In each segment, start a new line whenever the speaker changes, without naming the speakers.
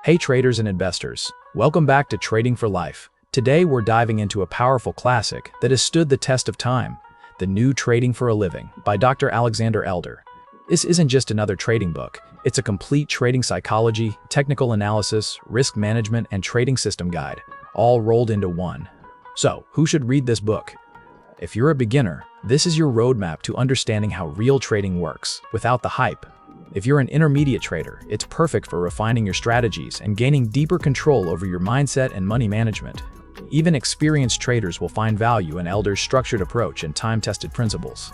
Hey traders and investors, welcome back to Trading for Life. Today we're diving into a powerful classic that has stood the test of time, The New Trading for a Living by Dr. Alexander Elder. This isn't just another trading book, it's a complete trading psychology, technical analysis, risk management, and trading system guide, all rolled into one. So, who should read this book? If you're a beginner, this is your roadmap to understanding how real trading works, without the hype. If you're an intermediate trader, it's perfect for refining your strategies and gaining deeper control over your mindset and money management. Even experienced traders will find value in Elder's structured approach and time-tested principles.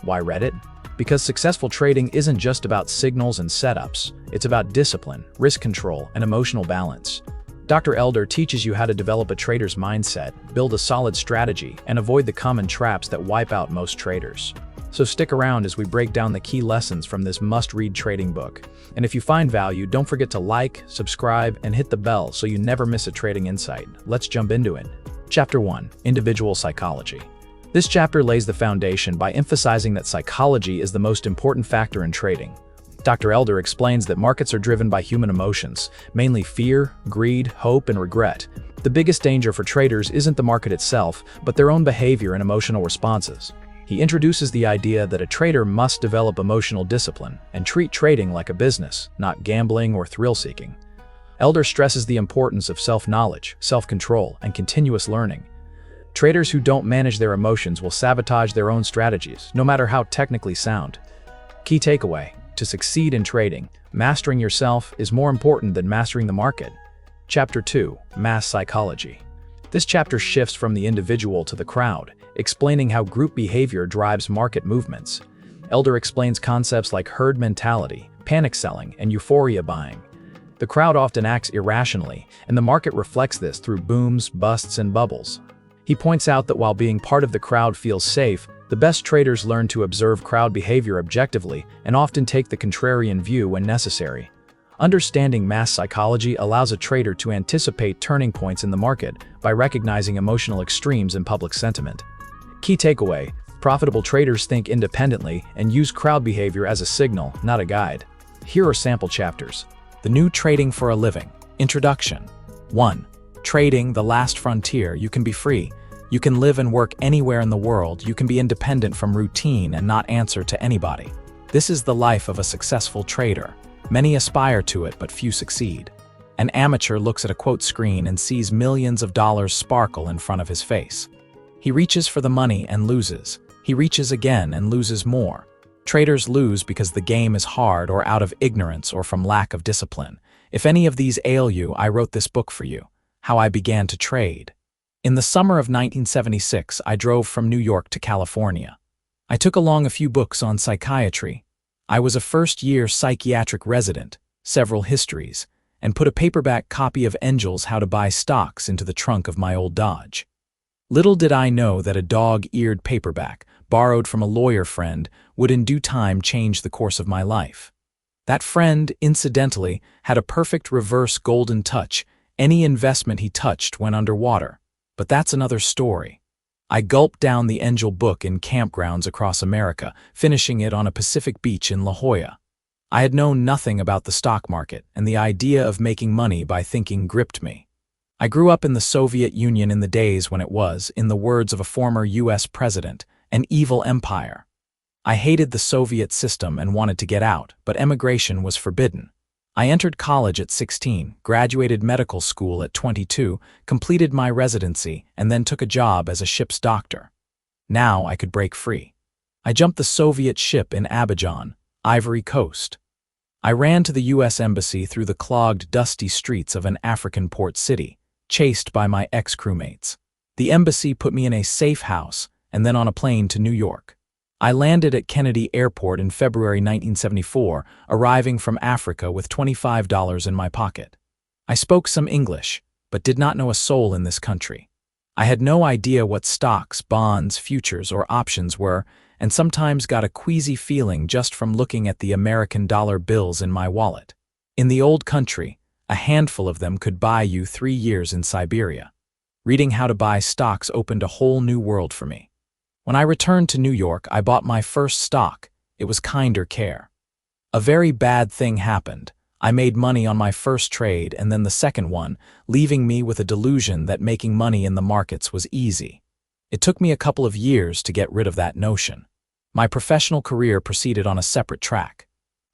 Why read it? Because successful trading isn't just about signals and setups, it's about discipline, risk control, and emotional balance. Dr. Elder teaches you how to develop a trader's mindset, build a solid strategy, and avoid the common traps that wipe out most traders. So stick around as we break down the key lessons from this must-read trading book. And if you find value, don't forget to like, subscribe, and hit the bell so you never miss a trading insight. Let's jump into it. Chapter 1. Individual Psychology. This chapter lays the foundation by emphasizing that psychology is the most important factor in trading. Dr. Elder explains that markets are driven by human emotions, mainly fear, greed, hope, and regret. The biggest danger for traders isn't the market itself, but their own behavior and emotional responses. He introduces the idea that a trader must develop emotional discipline and treat trading like a business, not gambling or thrill-seeking. Elder stresses the importance of self-knowledge, self-control, and continuous learning. Traders who don't manage their emotions will sabotage their own strategies, no matter how technically sound. Key takeaway: to succeed in trading, mastering yourself is more important than mastering the market. Chapter 2. Mass Psychology. This chapter shifts from the individual to the crowd, explaining how group behavior drives market movements. Elder explains concepts like herd mentality, panic selling, and euphoria buying. The crowd often acts irrationally, and the market reflects this through booms, busts, and bubbles. He points out that while being part of the crowd feels safe, the best traders learn to observe crowd behavior objectively and often take the contrarian view when necessary. Understanding mass psychology allows a trader to anticipate turning points in the market by recognizing emotional extremes in public sentiment. Key takeaway: profitable traders think independently and use crowd behavior as a signal, not a guide. Here are sample chapters. The New Trading for a Living. Introduction. 1. Trading, the last frontier. You can be free. You can live and work anywhere in the world. You can be independent from routine and not answer to anybody. This is the life of a successful trader. Many aspire to it, but few succeed. An amateur looks at a quote screen and sees millions of dollars sparkle in front of his face. He reaches for the money and loses. He reaches again and loses more. Traders lose because the game is hard or out of ignorance or from lack of discipline. If any of these ail you, I wrote this book for you, How I Began to Trade. In the summer of 1976, I drove from New York to California. I took along a few books on psychiatry. I was a first-year psychiatric resident, several histories, and put a paperback copy of Engel's How to Buy Stocks into the trunk of my old Dodge. Little did I know that a dog-eared paperback, borrowed from a lawyer friend, would in due time change the course of my life. That friend, incidentally, had a perfect reverse golden touch. Any investment he touched went underwater. But that's another story. I gulped down the Engel book in campgrounds across America, finishing it on a Pacific beach in La Jolla. I had known nothing about the stock market, and the idea of making money by thinking gripped me. I grew up in the Soviet Union in the days when it was, in the words of a former US president, an evil empire. I hated the Soviet system and wanted to get out, but emigration was forbidden. I entered college at 16, graduated medical school at 22, completed my residency, and then took a job as a ship's doctor. Now I could break free. I jumped the Soviet ship in Abidjan, Ivory Coast. I ran to the US Embassy through the clogged, dusty streets of an African port city, chased by my ex-crewmates. The embassy put me in a safe house and then on a plane to New York. I landed at Kennedy Airport in February 1974, arriving from Africa with $25 in my pocket. I spoke some English, but did not know a soul in this country. I had no idea what stocks, bonds, futures, or options were, and sometimes got a queasy feeling just from looking at the American dollar bills in my wallet. In the old country, a handful of them could buy you 3 years in Siberia. Reading how to buy stocks opened a whole new world for me. When I returned to New York, I bought my first stock. It was Kinder Care. A very bad thing happened. I made money on my first trade and then the second one, leaving me with a delusion that making money in the markets was easy. It took me a couple of years to get rid of that notion. My professional career proceeded on a separate track.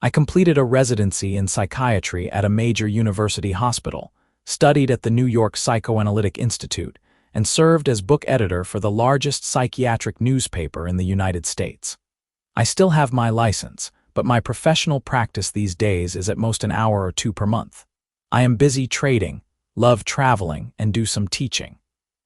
I completed a residency in psychiatry at a major university hospital, studied at the New York Psychoanalytic Institute, and served as book editor for the largest psychiatric newspaper in the United States. I still have my license, but my professional practice these days is at most an hour or two per month. I am busy trading, love traveling, and do some teaching.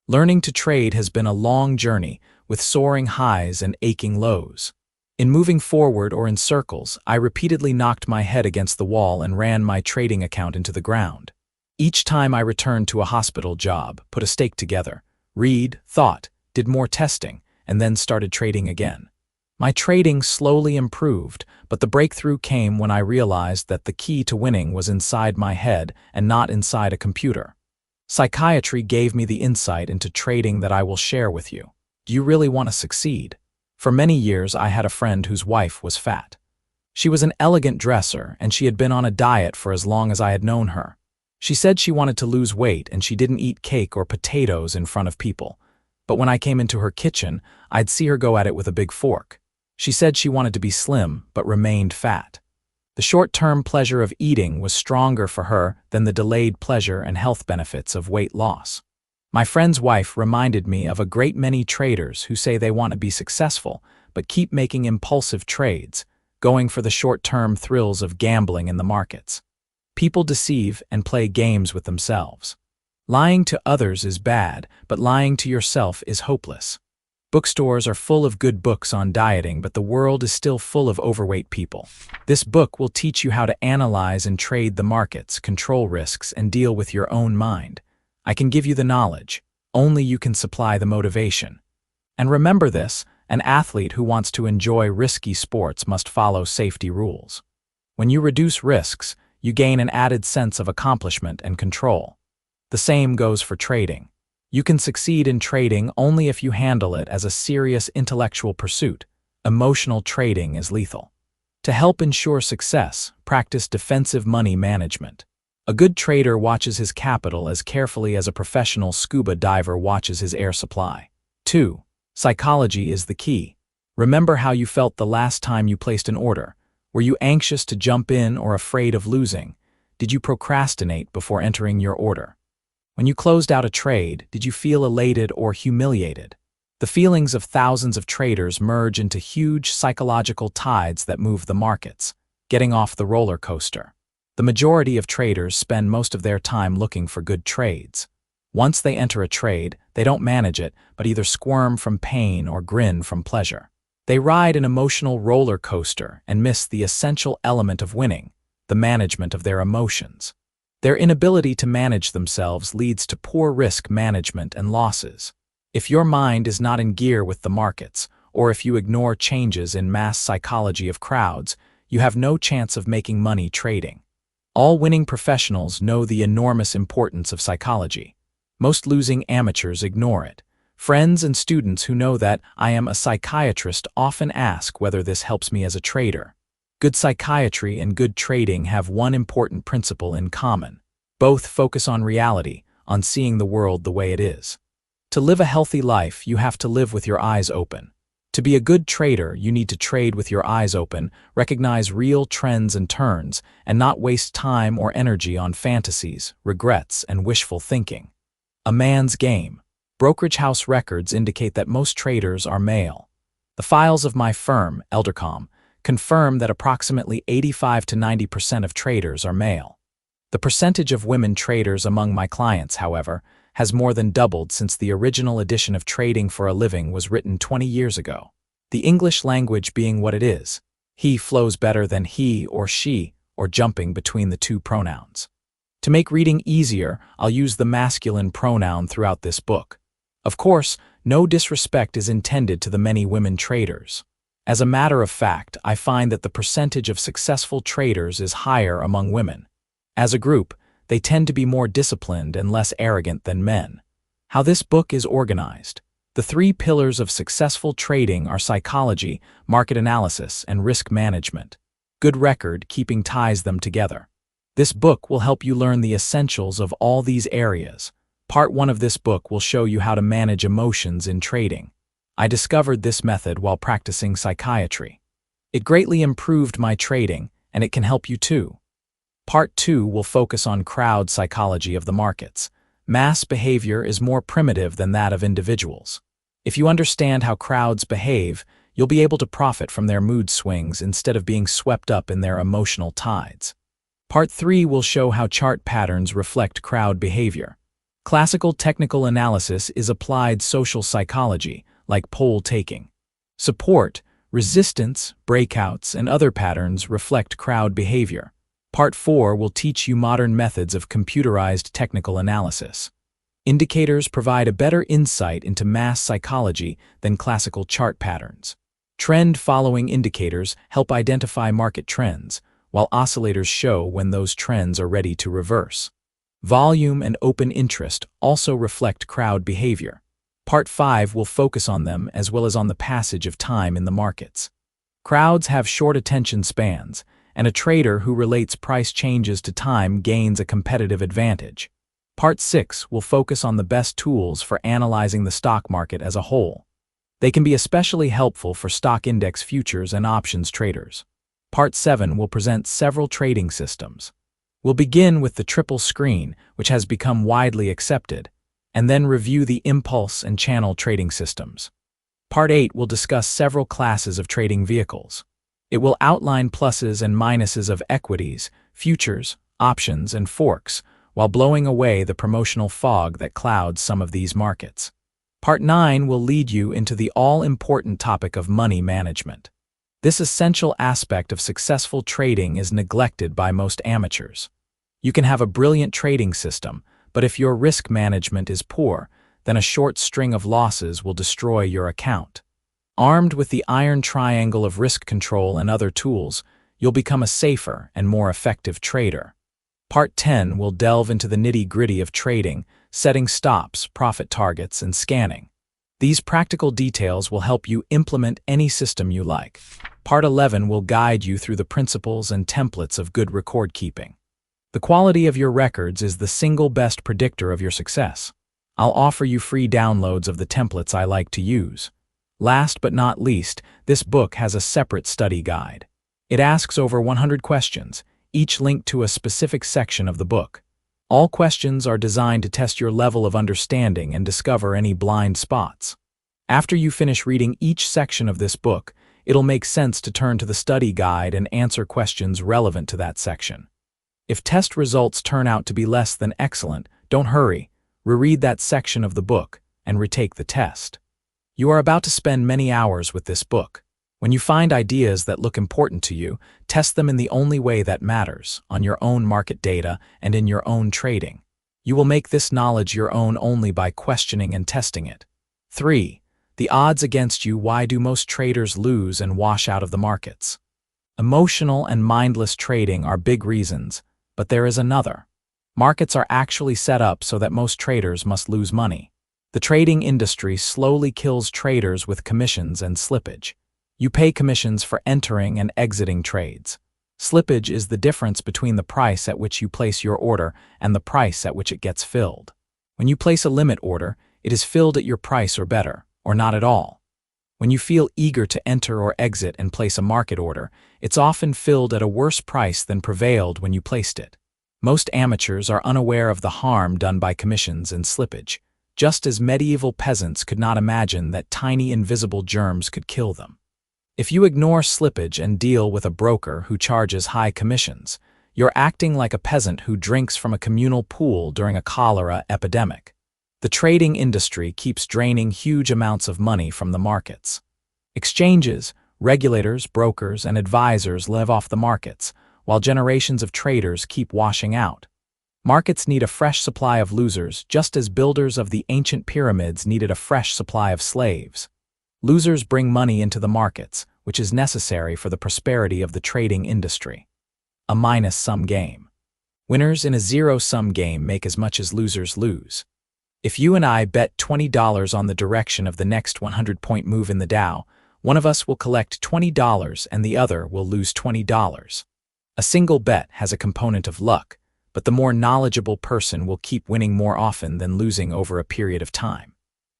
Learning to trade has been a long journey, with soaring highs and aching lows. In moving forward or in circles, I repeatedly knocked my head against the wall and ran my trading account into the ground. Each time I returned to a hospital job, put a stake together, read, thought, did more testing, and then started trading again. My trading slowly improved, but the breakthrough came when I realized that the key to winning was inside my head and not inside a computer. Psychiatry gave me the insight into trading that I will share with you. Do you really want to succeed? For many years, I had a friend whose wife was fat. She was an elegant dresser, and she had been on a diet for as long as I had known her. She said she wanted to lose weight and she didn't eat cake or potatoes in front of people. But when I came into her kitchen, I'd see her go at it with a big fork. She said she wanted to be slim, but remained fat. The short-term pleasure of eating was stronger for her than the delayed pleasure and health benefits of weight loss. My friend's wife reminded me of a great many traders who say they want to be successful, but keep making impulsive trades, going for the short-term thrills of gambling in the markets. People deceive and play games with themselves. Lying to others is bad, but lying to yourself is hopeless. Bookstores are full of good books on dieting, but the world is still full of overweight people. This book will teach you how to analyze and trade the markets, control risks, and deal with your own mind. I can give you the knowledge. Only you can supply the motivation. And remember this, an athlete who wants to enjoy risky sports must follow safety rules. When you reduce risks, you gain an added sense of accomplishment and control. The same goes for trading. You can succeed in trading only if you handle it as a serious intellectual pursuit. Emotional trading is lethal. To help ensure success, practice defensive money management. A good trader watches his capital as carefully as a professional scuba diver watches his air supply. 2. Psychology is the key. Remember how you felt the last time you placed an order. Were you anxious to jump in or afraid of losing? Did you procrastinate before entering your order? When you closed out a trade, did you feel elated or humiliated? The feelings of thousands of traders merge into huge psychological tides that move the markets, getting off the roller coaster. The majority of traders spend most of their time looking for good trades. Once they enter a trade, they don't manage it, but either squirm from pain or grin from pleasure. They ride an emotional roller coaster and miss the essential element of winning, the management of their emotions. Their inability to manage themselves leads to poor risk management and losses. If your mind is not in gear with the markets, or if you ignore changes in mass psychology of crowds, you have no chance of making money trading. All winning professionals know the enormous importance of psychology. Most losing amateurs ignore it. Friends and students who know that I am a psychiatrist often ask whether this helps me as a trader. Good psychiatry and good trading have one important principle in common. Both focus on reality, on seeing the world the way it is. To live a healthy life, you have to live with your eyes open. To be a good trader, you need to trade with your eyes open, recognize real trends and turns, and not waste time or energy on fantasies, regrets, and wishful thinking. A man's game. Brokerage house records indicate that most traders are male. The files of my firm, Eldercom, confirm that approximately 85 to 90% of traders are male. The percentage of women traders among my clients, however, has more than doubled since the original edition of Trading for a Living was written 20 years ago. The English language being what it is, he flows better than he or she, or jumping between the two pronouns. To make reading easier, I'll use the masculine pronoun throughout this book. Of course, no disrespect is intended to the many women traders. As a matter of fact, I find that the percentage of successful traders is higher among women. As a group, they tend to be more disciplined and less arrogant than men. How this book is organized. The 3 pillars of successful trading are psychology, market analysis, and risk management. Good record keeping ties them together. This book will help you learn the essentials of all these areas. Part 1 of this book will show you how to manage emotions in trading. I discovered this method while practicing psychiatry. It greatly improved my trading, and it can help you too. Part 2 will focus on crowd psychology of the markets. Mass behavior is more primitive than that of individuals. If you understand how crowds behave, you'll be able to profit from their mood swings instead of being swept up in their emotional tides. Part 3 will show how chart patterns reflect crowd behavior. Classical technical analysis is applied social psychology, like poll taking. Support, resistance, breakouts, and other patterns reflect crowd behavior. Part 4 will teach you modern methods of computerized technical analysis. Indicators provide a better insight into mass psychology than classical chart patterns. Trend-following indicators help identify market trends, while oscillators show when those trends are ready to reverse. Volume and open interest also reflect crowd behavior. Part 5 will focus on them as well as on the passage of time in the markets. Crowds have short attention spans, and a trader who relates price changes to time gains a competitive advantage. Part 6 will focus on the best tools for analyzing the stock market as a whole. They can be especially helpful for stock index futures and options traders. Part 7 will present several trading systems. We'll begin with the triple screen, which has become widely accepted, and then review the impulse and channel trading systems. Part 8 will discuss several classes of trading vehicles. It will outline pluses and minuses of equities, futures, options, and forks, while blowing away the promotional fog that clouds some of these markets. Part 9 will lead you into the all-important topic of money management. This essential aspect of successful trading is neglected by most amateurs. You can have a brilliant trading system, but if your risk management is poor, then a short string of losses will destroy your account. Armed with the iron triangle of risk control and other tools, you'll become a safer and more effective trader. Part 10 will delve into the nitty-gritty of trading, setting stops, profit targets, and scanning. These practical details will help you implement any system you like. Part 11 will guide you through the principles and templates of good record-keeping. The quality of your records is the single best predictor of your success. I'll offer you free downloads of the templates I like to use. Last but not least, this book has a separate study guide. It asks over 100 questions, each linked to a specific section of the book. All questions are designed to test your level of understanding and discover any blind spots. After you finish reading each section of this book, it'll make sense to turn to the study guide and answer questions relevant to that section. If test results turn out to be less than excellent, don't hurry. Reread that section of the book and retake the test. You are about to spend many hours with this book. When you find ideas that look important to you, test them in the only way that matters, on your own market data and in your own trading. You will make this knowledge your own only by questioning and testing it. 3. The odds against you. Why do most traders lose and wash out of the markets? Emotional and mindless trading are big reasons, but there is another. Markets are actually set up so that most traders must lose money. The trading industry slowly kills traders with commissions and slippage. You pay commissions for entering and exiting trades. Slippage is the difference between the price at which you place your order and the price at which it gets filled. When you place a limit order, it is filled at your price or better, or not at all. When you feel eager to enter or exit and place a market order, it's often filled at a worse price than prevailed when you placed it. Most amateurs are unaware of the harm done by commissions and slippage, just as medieval peasants could not imagine that tiny invisible germs could kill them. If you ignore slippage and deal with a broker who charges high commissions, you're acting like a peasant who drinks from a communal pool during a cholera epidemic. The trading industry keeps draining huge amounts of money from the markets. Exchanges, regulators, brokers, and advisors live off the markets, while generations of traders keep washing out. Markets need a fresh supply of losers, just as builders of the ancient pyramids needed a fresh supply of slaves. Losers bring money into the markets, which is necessary for the prosperity of the trading industry. A minus-sum game. Winners in a zero-sum game make as much as losers lose. If you and I bet $20 on the direction of the next 100-point move in the Dow, one of us will collect $20 and the other will lose $20. A single bet has a component of luck, but the more knowledgeable person will keep winning more often than losing over a period of time.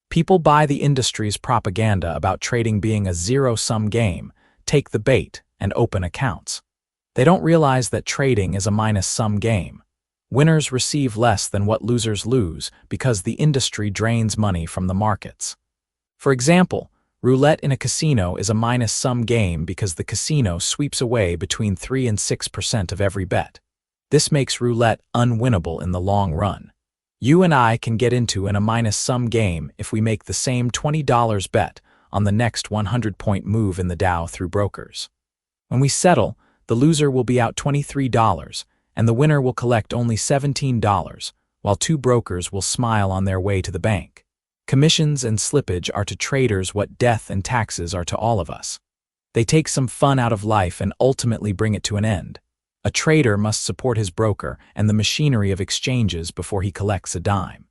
People buy the industry's propaganda about trading being a zero-sum game, take the bait, and open accounts. They don't realize that trading is a minus-sum game. Winners receive less than what losers lose because the industry drains money from the markets. For example, roulette in a casino is a minus-sum game because the casino sweeps away between 3 and 6% of every bet. This makes roulette unwinnable in the long run. You and I can get into a minus-sum game if we make the same $20 bet on the next 100-point move in the Dow through brokers. When we settle, the loser will be out $23, and the winner will collect only $17, while two brokers will smile on their way to the bank. Commissions and slippage are to traders what death and taxes are to all of us. They take some fun out of life and ultimately bring it to an end. A trader must support his broker and the machinery of exchanges before he collects a dime.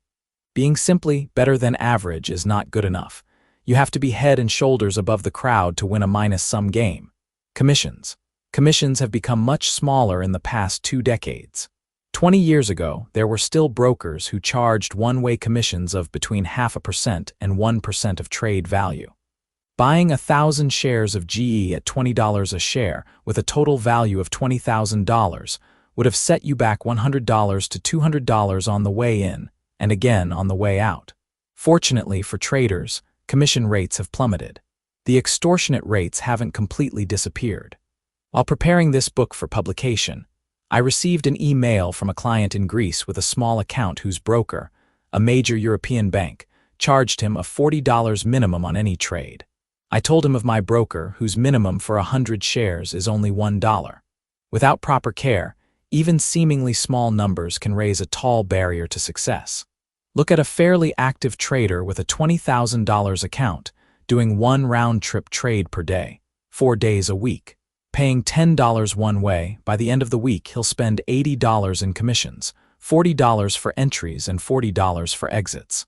Being simply better than average is not good enough. You have to be head and shoulders above the crowd to win a minus-sum game. Commissions. Commissions have become much smaller in the past 2 decades. 20 years ago, there were still brokers who charged one-way commissions of between 0.5% and 1% of trade value. Buying 1,000 shares of GE at $20 a share with a total value of $20,000 would have set you back $100 to $200 on the way in and again on the way out. Fortunately for traders, commission rates have plummeted. The extortionate rates haven't completely disappeared. While preparing this book for publication, I received an email from a client in Greece with a small account whose broker, a major European bank, charged him a $40 minimum on any trade. I told him of my broker, whose minimum for 100 shares is only $1. Without proper care, even seemingly small numbers can raise a tall barrier to success. Look at a fairly active trader with a $20,000 account, doing one round-trip trade per day, 4 days a week. Paying $10 one way, by the end of the week he'll spend $80 in commissions, $40 for entries and $40 for exits.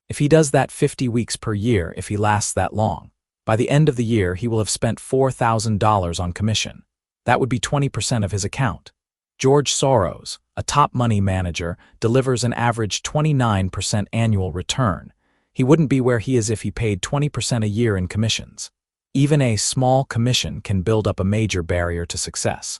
If he does that 50 weeks per year, if he lasts that long, by the end of the year he will have spent $4,000 on commission. That would be 20% of his account. George Soros, a top money manager, delivers an average 29% annual return. He wouldn't be where he is if he paid 20% a year in commissions. Even a small commission can build up a major barrier to success.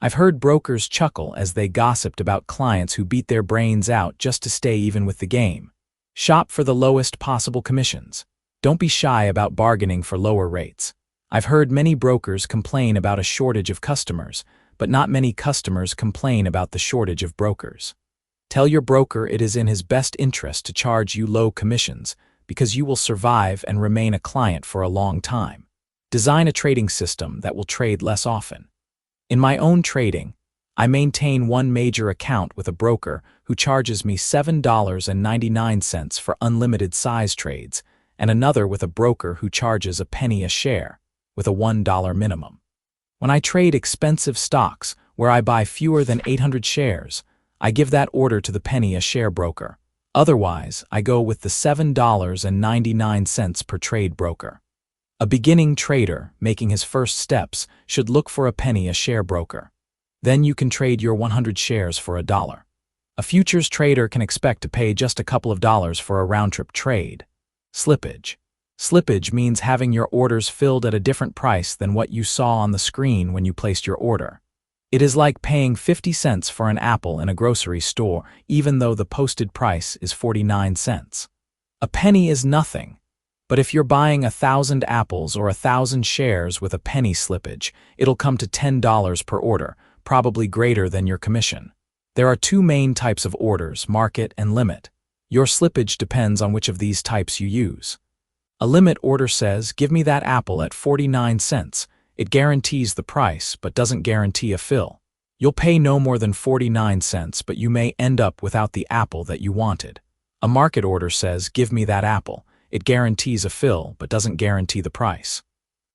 I've heard brokers chuckle as they gossiped about clients who beat their brains out just to stay even with the game. Shop for the lowest possible commissions. Don't be shy about bargaining for lower rates. I've heard many brokers complain about a shortage of customers, but not many customers complain about the shortage of brokers. Tell your broker it is in his best interest to charge you low commissions because you will survive and remain a client for a long time. Design a trading system that will trade less often. In my own trading, I maintain one major account with a broker who charges me $7.99 for unlimited size trades, and another with a broker who charges a penny a share, with a $1 minimum. When I trade expensive stocks, where I buy fewer than 800 shares, I give that order to the penny a share broker. Otherwise, I go with the $7.99 per trade broker. A beginning trader making his first steps should look for a penny a share broker. Then you can trade your 100 shares for $1. A futures trader can expect to pay just a couple of dollars for a round-trip trade. Slippage. Slippage means having your orders filled at a different price than what you saw on the screen when you placed your order. It is like paying 50 cents for an apple in a grocery store, even though the posted price is 49 cents. A penny is nothing, but if you're buying 1,000 apples or 1,000 shares with a penny slippage, it'll come to $10 per order, probably greater than your commission. There are 2 main types of orders, market and limit. Your slippage depends on which of these types you use. A limit order says, give me that apple at 49 cents. It guarantees the price, but doesn't guarantee a fill. You'll pay no more than 49 cents, but you may end up without the apple that you wanted. A market order says, give me that apple. It guarantees a fill, but doesn't guarantee the price.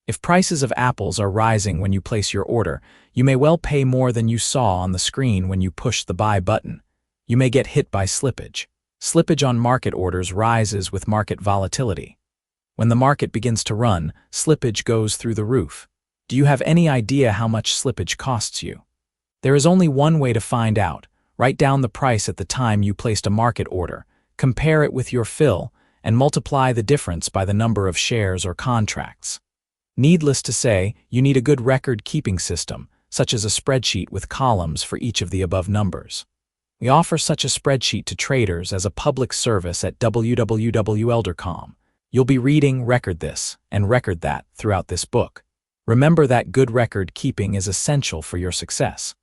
If prices of apples are rising when you place your order, you may well pay more than you saw on the screen when you push the buy button. You may get hit by slippage. Slippage on market orders rises with market volatility. When the market begins to run, slippage goes through the roof. Do you have any idea how much slippage costs you? There is only one way to find out. Write down the price at the time you placed a market order, compare it with your fill, and multiply the difference by the number of shares or contracts. Needless to say, you need a good record-keeping system, such as a spreadsheet with columns for each of the above numbers. We offer such a spreadsheet to traders as a public service at www.elder.com. You'll be reading Record This and Record That throughout this book. Remember that good record keeping is essential for your success.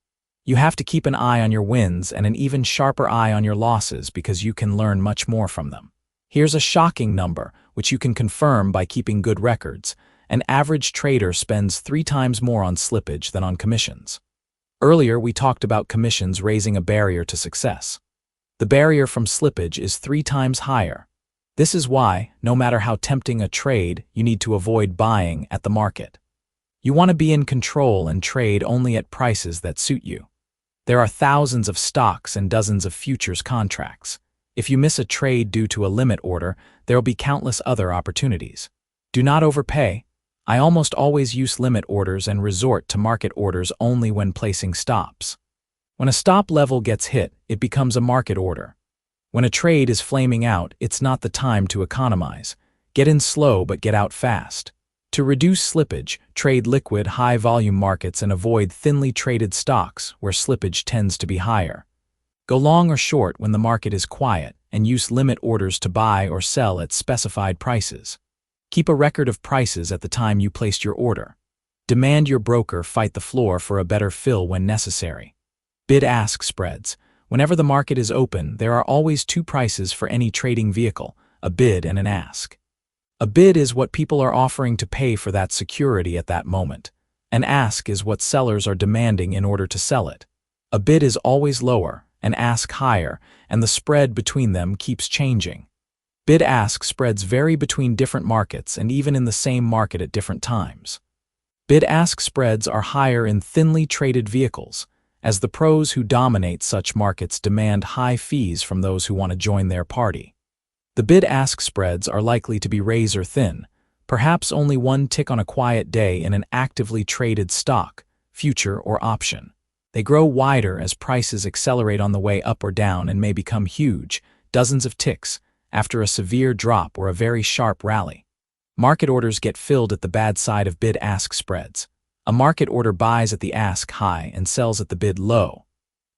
You have to keep an eye on your wins and an even sharper eye on your losses because you can learn much more from them. Here's a shocking number, which you can confirm by keeping good records. An average trader spends 3 times more on slippage than on commissions. Earlier, we talked about commissions raising a barrier to success. The barrier from slippage is 3 times higher. This is why, no matter how tempting a trade, you need to avoid buying at the market. You want to be in control and trade only at prices that suit you. There are thousands of stocks and dozens of futures contracts. If you miss a trade due to a limit order, there will be countless other opportunities. Do not overpay. I almost always use limit orders and resort to market orders only when placing stops. When a stop level gets hit, it becomes a market order. When a trade is flaming out, it's not the time to economize. Get in slow but get out fast. To reduce slippage, trade liquid, high-volume markets and avoid thinly traded stocks where slippage tends to be higher. Go long or short when the market is quiet and use limit orders to buy or sell at specified prices. Keep a record of prices at the time you placed your order. Demand your broker fight the floor for a better fill when necessary. Bid-ask spreads. Whenever the market is open, there are always 2 prices for any trading vehicle, a bid and an ask. A bid is what people are offering to pay for that security at that moment. An ask is what sellers are demanding in order to sell it. A bid is always lower, an ask higher, and the spread between them keeps changing. Bid-ask spreads vary between different markets and even in the same market at different times. Bid-ask spreads are higher in thinly traded vehicles, as the pros who dominate such markets demand high fees from those who want to join their party. The bid-ask spreads are likely to be razor thin, perhaps only 1 tick on a quiet day in an actively traded stock, future or option. They grow wider as prices accelerate on the way up or down and may become huge, dozens of ticks, after a severe drop or a very sharp rally. Market orders get filled at the bad side of bid-ask spreads. A market order buys at the ask high and sells at the bid low.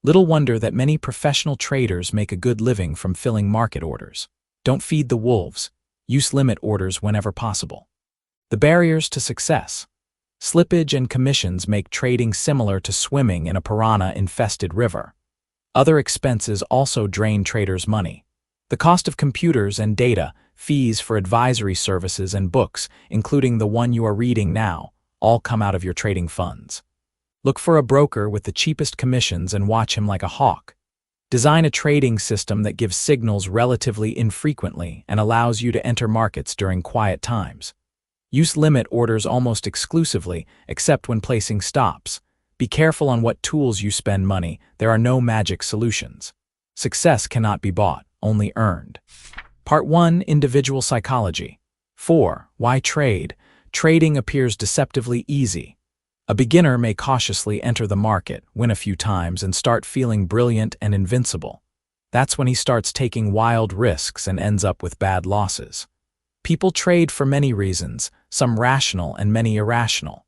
Little wonder that many professional traders make a good living from filling market orders. Don't feed the wolves. Use limit orders whenever possible. The barriers to success. Slippage and commissions make trading similar to swimming in a piranha-infested river. Other expenses also drain traders' money. The cost of computers and data, fees for advisory services and books, including the one you are reading now, all come out of your trading funds. Look for a broker with the cheapest commissions and watch him like a hawk. Design a trading system that gives signals relatively infrequently and allows you to enter markets during quiet times. Use limit orders almost exclusively, except when placing stops. Be careful on what tools you spend money. There are no magic solutions. Success cannot be bought, only earned. Part 1. Individual Psychology. 4. Why trade? Trading appears deceptively easy. A beginner may cautiously enter the market, win a few times, and start feeling brilliant and invincible. That's when he starts taking wild risks and ends up with bad losses. People trade for many reasons, some rational and many irrational.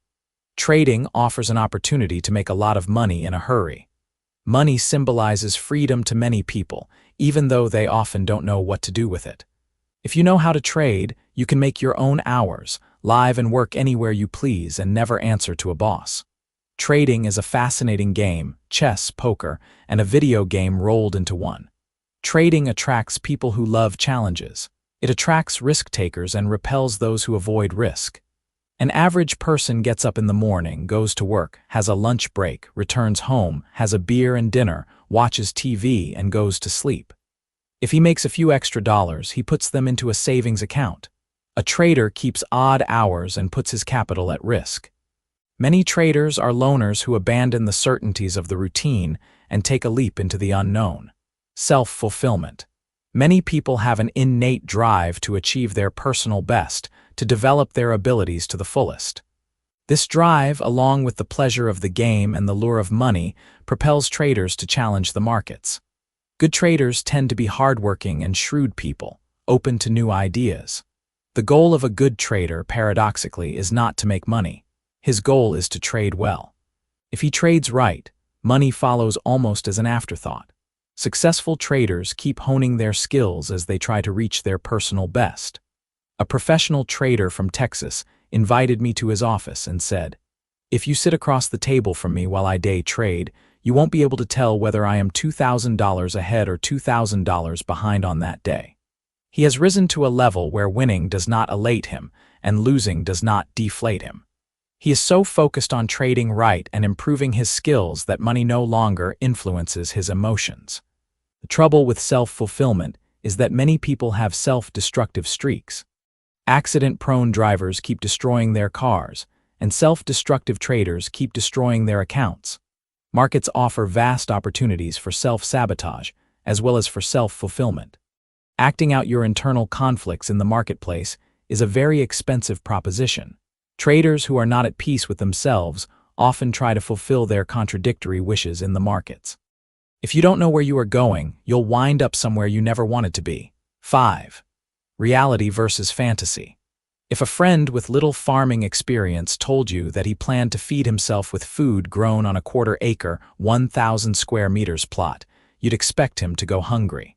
Trading offers an opportunity to make a lot of money in a hurry. Money symbolizes freedom to many people, even though they often don't know what to do with it. If you know how to trade, you can make your own hours, live and work anywhere you please and never answer to a boss. Trading is a fascinating game, chess, poker, and a video game rolled into one. Trading attracts people who love challenges. It attracts risk-takers and repels those who avoid risk. An average person gets up in the morning, goes to work, has a lunch break, returns home, has a beer and dinner, watches TV, and goes to sleep. If he makes a few extra dollars, he puts them into a savings account. A trader keeps odd hours and puts his capital at risk. Many traders are loners who abandon the certainties of the routine and take a leap into the unknown. Self-fulfillment. Many people have an innate drive to achieve their personal best, to develop their abilities to the fullest. This drive, along with the pleasure of the game and the lure of money, propels traders to challenge the markets. Good traders tend to be hardworking and shrewd people, open to new ideas. The goal of a good trader, paradoxically, is not to make money. His goal is to trade well. If he trades right, money follows almost as an afterthought. Successful traders keep honing their skills as they try to reach their personal best. A professional trader from Texas invited me to his office and said, "If you sit across the table from me while I day trade, you won't be able to tell whether I am $2,000 ahead or $2,000 behind on that day." He has risen to a level where winning does not elate him and losing does not deflate him. He is so focused on trading right and improving his skills that money no longer influences his emotions. The trouble with self-fulfillment is that many people have self-destructive streaks. Accident-prone drivers keep destroying their cars, and self-destructive traders keep destroying their accounts. Markets offer vast opportunities for self-sabotage, as well as for self-fulfillment. Acting out your internal conflicts in the marketplace is a very expensive proposition. Traders who are not at peace with themselves often try to fulfill their contradictory wishes in the markets. If you don't know where you are going, you'll wind up somewhere you never wanted to be. 5. Reality versus fantasy. If a friend with little farming experience told you that he planned to feed himself with food grown on a quarter-acre, 1,000 square meters plot, you'd expect him to go hungry.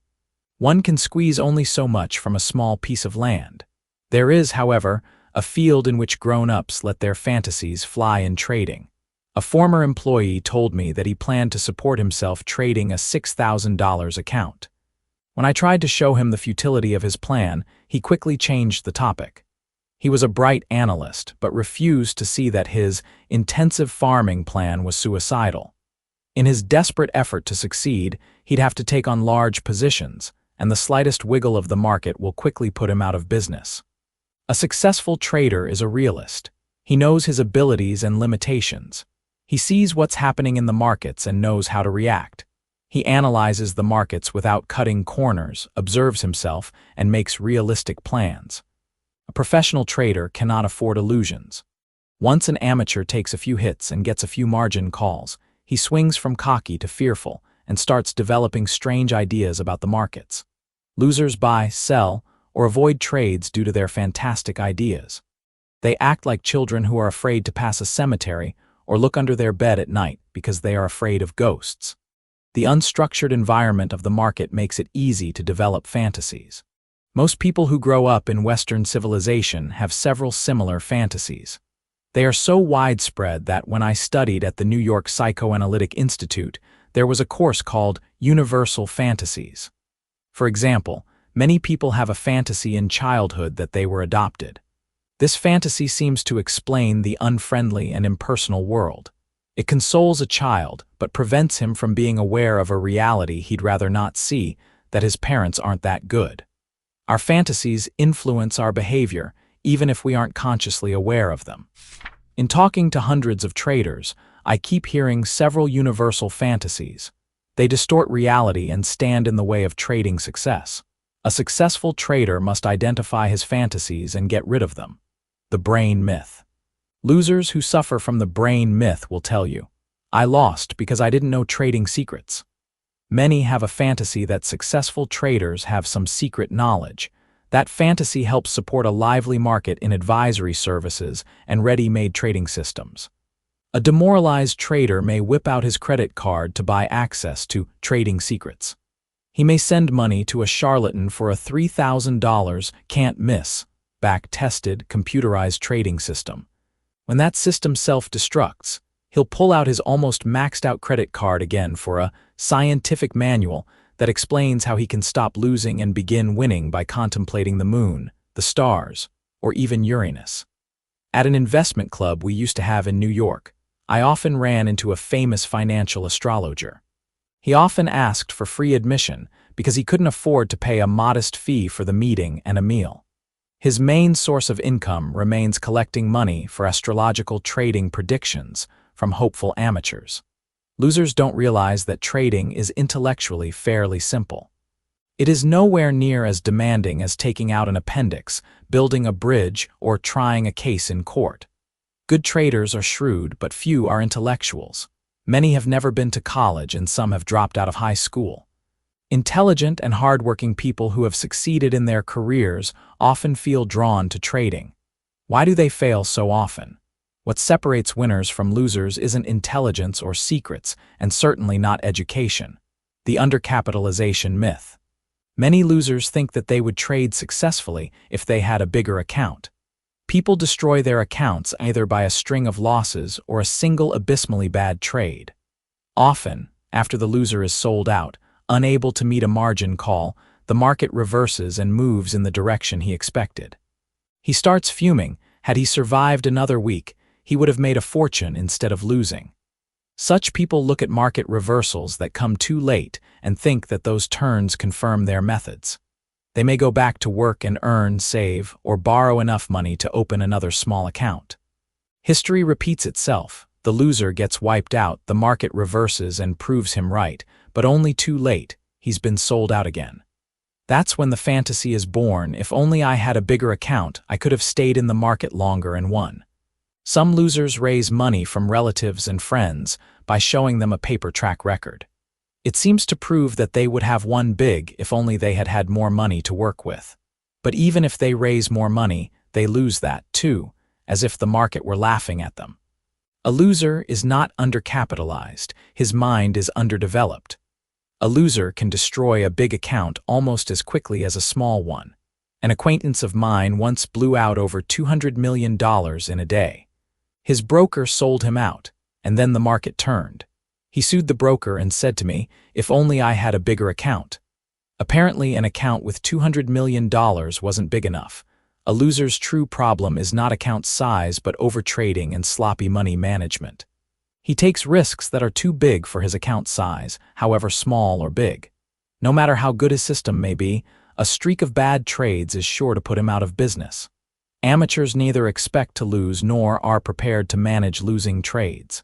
One can squeeze only so much from a small piece of land. There is, however, a field in which grown-ups let their fantasies fly in trading. A former employee told me that he planned to support himself trading a $6,000 account. When I tried to show him the futility of his plan, he quickly changed the topic. He was a bright analyst, but refused to see that his intensive farming plan was suicidal. In his desperate effort to succeed, he'd have to take on large positions, and the slightest wiggle of the market will quickly put him out of business. A successful trader is a realist. He knows his abilities and limitations. He sees what's happening in the markets and knows how to react. He analyzes the markets without cutting corners, observes himself, and makes realistic plans. A professional trader cannot afford illusions. Once an amateur takes a few hits and gets a few margin calls, he swings from cocky to fearful and starts developing strange ideas about the markets. Losers buy, sell, or avoid trades due to their fantastic ideas. They act like children who are afraid to pass a cemetery or look under their bed at night because they are afraid of ghosts. The unstructured environment of the market makes it easy to develop fantasies. Most people who grow up in Western civilization have several similar fantasies. They are so widespread that when I studied at the New York Psychoanalytic Institute, there was a course called Universal Fantasies. For example, many people have a fantasy in childhood that they were adopted. This fantasy seems to explain the unfriendly and impersonal world. It consoles a child, but prevents him from being aware of a reality he'd rather not see, that his parents aren't that good. Our fantasies influence our behavior, even if we aren't consciously aware of them. In talking to hundreds of traders, I keep hearing several universal fantasies. They distort reality and stand in the way of trading success. A successful trader must identify his fantasies and get rid of them. The brain myth. Losers who suffer from the brain myth will tell you, "I lost because I didn't know trading secrets." Many have a fantasy that successful traders have some secret knowledge. That fantasy helps support a lively market in advisory services and ready-made trading systems. A demoralized trader may whip out his credit card to buy access to trading secrets. He may send money to a charlatan for a $3,000 can't-miss, back-tested, computerized trading system. When that system self-destructs, he'll pull out his almost maxed-out credit card again for a scientific manual that explains how he can stop losing and begin winning by contemplating the moon, the stars, or even Uranus. At an investment club we used to have in New York, I often ran into a famous financial astrologer. He often asked for free admission because he couldn't afford to pay a modest fee for the meeting and a meal. His main source of income remains collecting money for astrological trading predictions from hopeful amateurs. Losers don't realize that trading is intellectually fairly simple. It is nowhere near as demanding as taking out an appendix, building a bridge, or trying a case in court. Good traders are shrewd, but few are intellectuals. Many have never been to college and some have dropped out of high school. Intelligent and hardworking people who have succeeded in their careers often feel drawn to trading. Why do they fail so often? What separates winners from losers isn't intelligence or secrets, and certainly not education. The undercapitalization myth. Many losers think that they would trade successfully if they had a bigger account. People destroy their accounts either by a string of losses or a single abysmally bad trade. Often, after the loser is sold out, unable to meet a margin call, the market reverses and moves in the direction he expected. He starts fuming. Had he survived another week, he would have made a fortune instead of losing. Such people look at market reversals that come too late and think that those turns confirm their methods. They may go back to work and earn, save, or borrow enough money to open another small account. History repeats itself. The loser gets wiped out, the market reverses and proves him right, but only too late, he's been sold out again. That's when the fantasy is born. If only I had a bigger account, I could have stayed in the market longer and won. Some losers raise money from relatives and friends by showing them a paper track record. It seems to prove that they would have won big if only they had had more money to work with. But even if they raise more money, they lose that too, as if the market were laughing at them. A loser is not undercapitalized, his mind is underdeveloped. A loser can destroy a big account almost as quickly as a small one. An acquaintance of mine once blew out over $200 million in a day. His broker sold him out, and then the market turned. He sued the broker and said to me, "If only I had a bigger account." Apparently, an account with $200 million wasn't big enough. A loser's true problem is not account size but overtrading and sloppy money management. He takes risks that are too big for his account size, however small or big. No matter how good his system may be, a streak of bad trades is sure to put him out of business. Amateurs neither expect to lose nor are prepared to manage losing trades.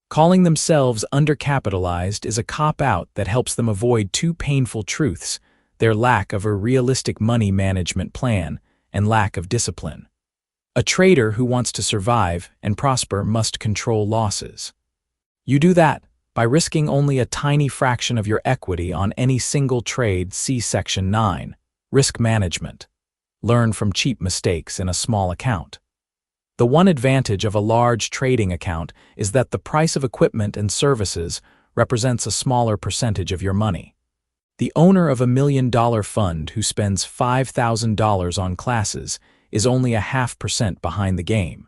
Calling themselves undercapitalized is a cop-out that helps them avoid two painful truths: their lack of a realistic money management plan and lack of discipline. A trader who wants to survive and prosper must control losses. You do that by risking only a tiny fraction of your equity on any single trade. See Section 9, Risk Management. Learn from cheap mistakes in a small account. The one advantage of a large trading account is that the price of equipment and services represents a smaller percentage of your money. The owner of $1 million fund who spends $5,000 on classes is only 0.5% behind the game.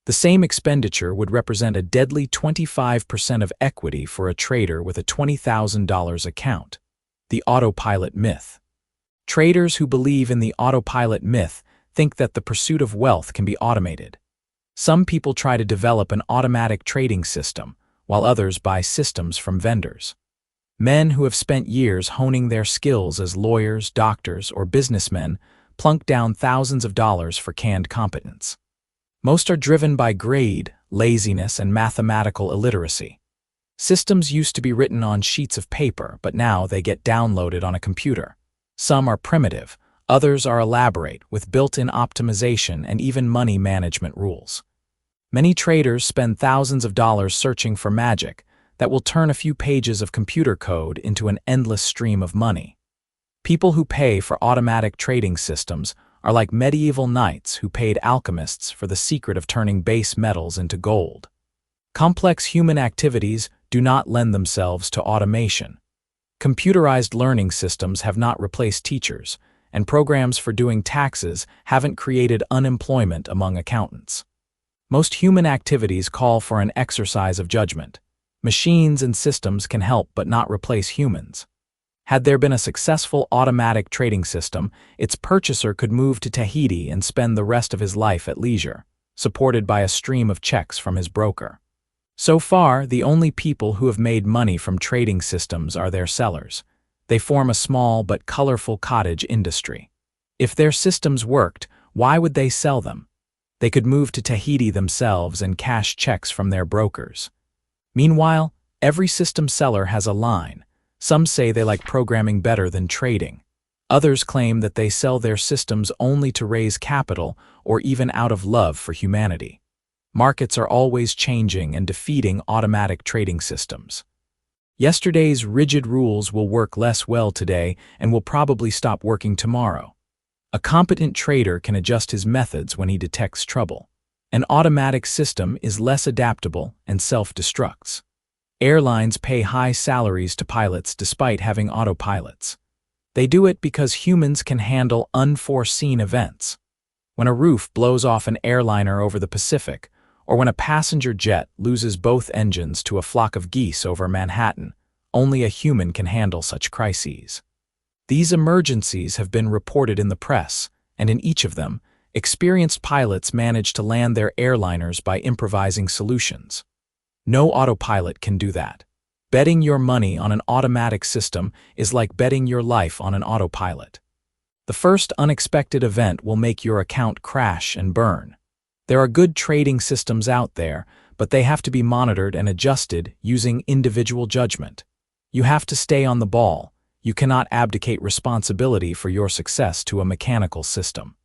The same expenditure would represent a deadly 25% of equity for a trader with a $20,000 account. The autopilot myth. Traders who believe in the autopilot myth think that the pursuit of wealth can be automated. Some people try to develop an automatic trading system, while others buy systems from vendors. Men who have spent years honing their skills as lawyers, doctors, or businessmen plunk down thousands of dollars for canned competence. Most are driven by greed, laziness, and mathematical illiteracy. Systems used to be written on sheets of paper, but now they get downloaded on a computer. Some are primitive, others are elaborate, with built-in optimization and even money management rules. Many traders spend thousands of dollars searching for magic that will turn a few pages of computer code into an endless stream of money. People who pay for automatic trading systems are like medieval knights who paid alchemists for the secret of turning base metals into gold. Complex human activities do not lend themselves to automation. Computerized learning systems have not replaced teachers, and programs for doing taxes haven't created unemployment among accountants. Most human activities call for an exercise of judgment. Machines and systems can help but not replace humans. Had there been a successful automatic trading system, its purchaser could move to Tahiti and spend the rest of his life at leisure, supported by a stream of checks from his broker. So far, the only people who have made money from trading systems are their sellers. They form a small but colorful cottage industry. If their systems worked, why would they sell them? They could move to Tahiti themselves and cash checks from their brokers. Meanwhile, every system seller has a line. Some say they like programming better than trading. Others claim that they sell their systems only to raise capital or even out of love for humanity. Markets are always changing and defeating automatic trading systems. Yesterday's rigid rules will work less well today and will probably stop working tomorrow. A competent trader can adjust his methods when he detects trouble. An automatic system is less adaptable and self-destructs. Airlines pay high salaries to pilots despite having autopilots. They do it because humans can handle unforeseen events. When a roof blows off an airliner over the Pacific, or when a passenger jet loses both engines to a flock of geese over Manhattan, only a human can handle such crises. These emergencies have been reported in the press, and in each of them, experienced pilots manage to land their airliners by improvising solutions. No autopilot can do that. Betting your money on an automatic system is like betting your life on an autopilot. The first unexpected event will make your account crash and burn. There are good trading systems out there, but they have to be monitored and adjusted using individual judgment. You have to stay on the ball. You cannot abdicate responsibility for your success to a mechanical system.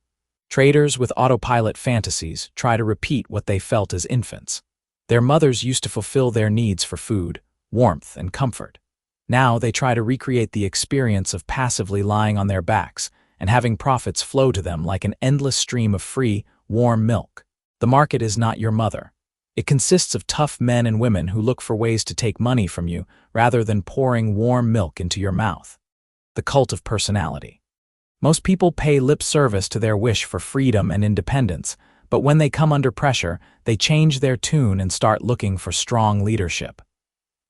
Traders with autopilot fantasies try to repeat what they felt as infants. Their mothers used to fulfill their needs for food, warmth, and comfort. Now they try to recreate the experience of passively lying on their backs and having profits flow to them like an endless stream of free, warm milk. The market is not your mother. It consists of tough men and women who look for ways to take money from you rather than pouring warm milk into your mouth. The cult of personality. Most people pay lip service to their wish for freedom and independence, but when they come under pressure, they change their tune and start looking for strong leadership.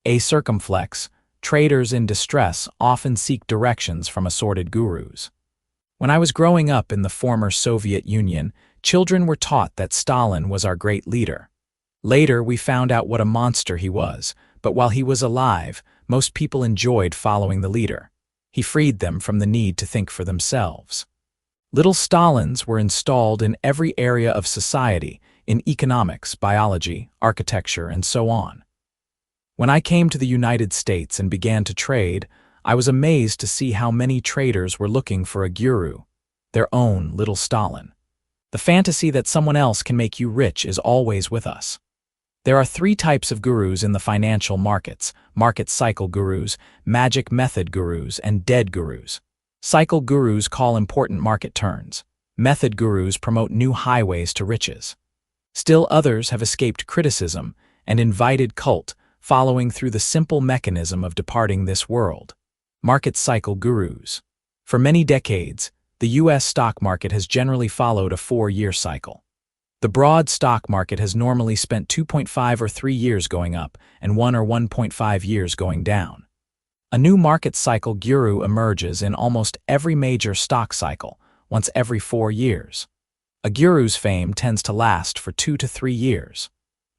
A circumflex, traders in distress often seek directions from assorted gurus. When I was growing up in the former Soviet Union, children were taught that Stalin was our great leader. Later, we found out what a monster he was, but while he was alive, most people enjoyed following the leader. He freed them from the need to think for themselves. Little Stalins were installed in every area of society, in economics, biology, architecture, and so on. When I came to the United States and began to trade, I was amazed to see how many traders were looking for a guru, their own little Stalin. The fantasy that someone else can make you rich is always with us. There are 3 types of gurus in the financial markets: market cycle gurus, magic method gurus, and dead gurus. Cycle gurus call important market turns. Method gurus promote new highways to riches. Still others have escaped criticism and invited cult, following through the simple mechanism of departing this world. Market cycle gurus. For many decades, the U.S. stock market has generally followed a 4-year cycle. The broad stock market has normally spent 2.5 or 3 years going up and 1 or 1.5 years going down. A new market cycle guru emerges in almost every major stock cycle, once every 4 years. A guru's fame tends to last for 2 to 3 years.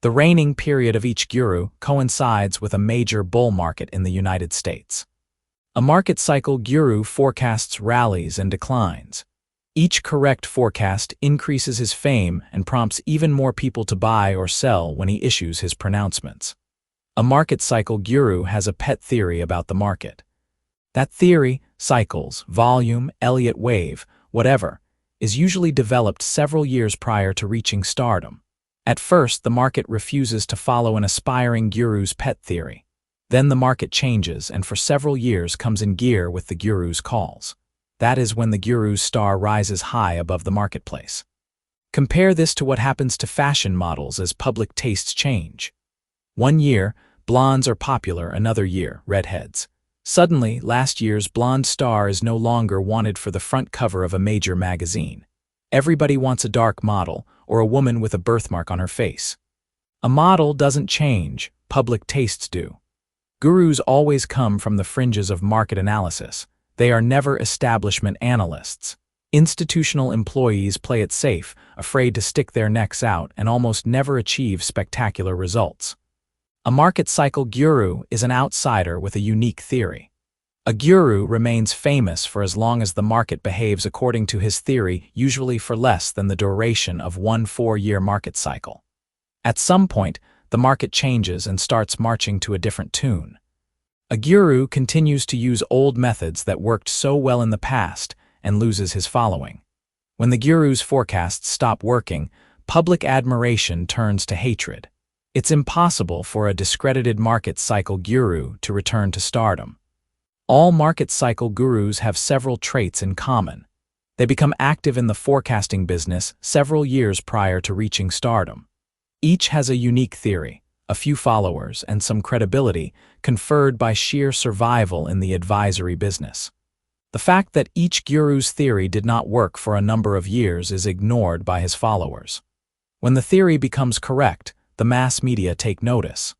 The reigning period of each guru coincides with a major bull market in the United States. A market cycle guru forecasts rallies and declines. Each correct forecast increases his fame and prompts even more people to buy or sell when he issues his pronouncements. A market cycle guru has a pet theory about the market. That theory, cycles, volume, Elliott wave, whatever, is usually developed several years prior to reaching stardom. At first, the market refuses to follow an aspiring guru's pet theory. Then the market changes and for several years comes in gear with the guru's calls. That is when the guru's star rises high above the marketplace. Compare this to what happens to fashion models as public tastes change. One year, blondes are popular, another year, redheads. Suddenly, last year's blonde star is no longer wanted for the front cover of a major magazine. Everybody wants a dark model or a woman with a birthmark on her face. A model doesn't change, public tastes do. Gurus always come from the fringes of market analysis. They are never establishment analysts. Institutional employees play it safe, afraid to stick their necks out, and almost never achieve spectacular results. A market cycle guru is an outsider with a unique theory. A guru remains famous for as long as the market behaves according to his theory, usually for less than the duration of one 4-year market cycle. At some point, the market changes and starts marching to a different tune. A guru continues to use old methods that worked so well in the past and loses his following. When the guru's forecasts stop working, public admiration turns to hatred. It's impossible for a discredited market cycle guru to return to stardom. All market cycle gurus have several traits in common. They become active in the forecasting business several years prior to reaching stardom. Each has a unique theory, a few followers, and some credibility conferred by sheer survival in the advisory business. The fact that each guru's theory did not work for a number of years is ignored by his followers. When the theory becomes correct, the mass media take notice.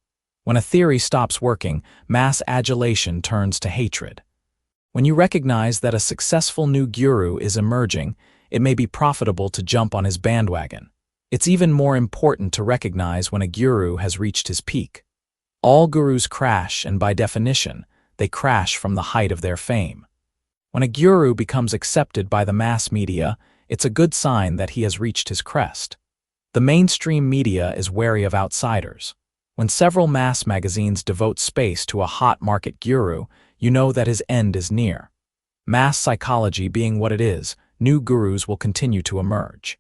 When a theory stops working, mass adulation turns to hatred. When you recognize that a successful new guru is emerging, it may be profitable to jump on his bandwagon. It's even more important to recognize when a guru has reached his peak. All gurus crash, and by definition, they crash from the height of their fame. When a guru becomes accepted by the mass media, it's a good sign that he has reached his crest. The mainstream media is wary of outsiders. When several mass magazines devote space to a hot market guru, you know that his end is near. Mass psychology being what it is, new gurus will continue to emerge.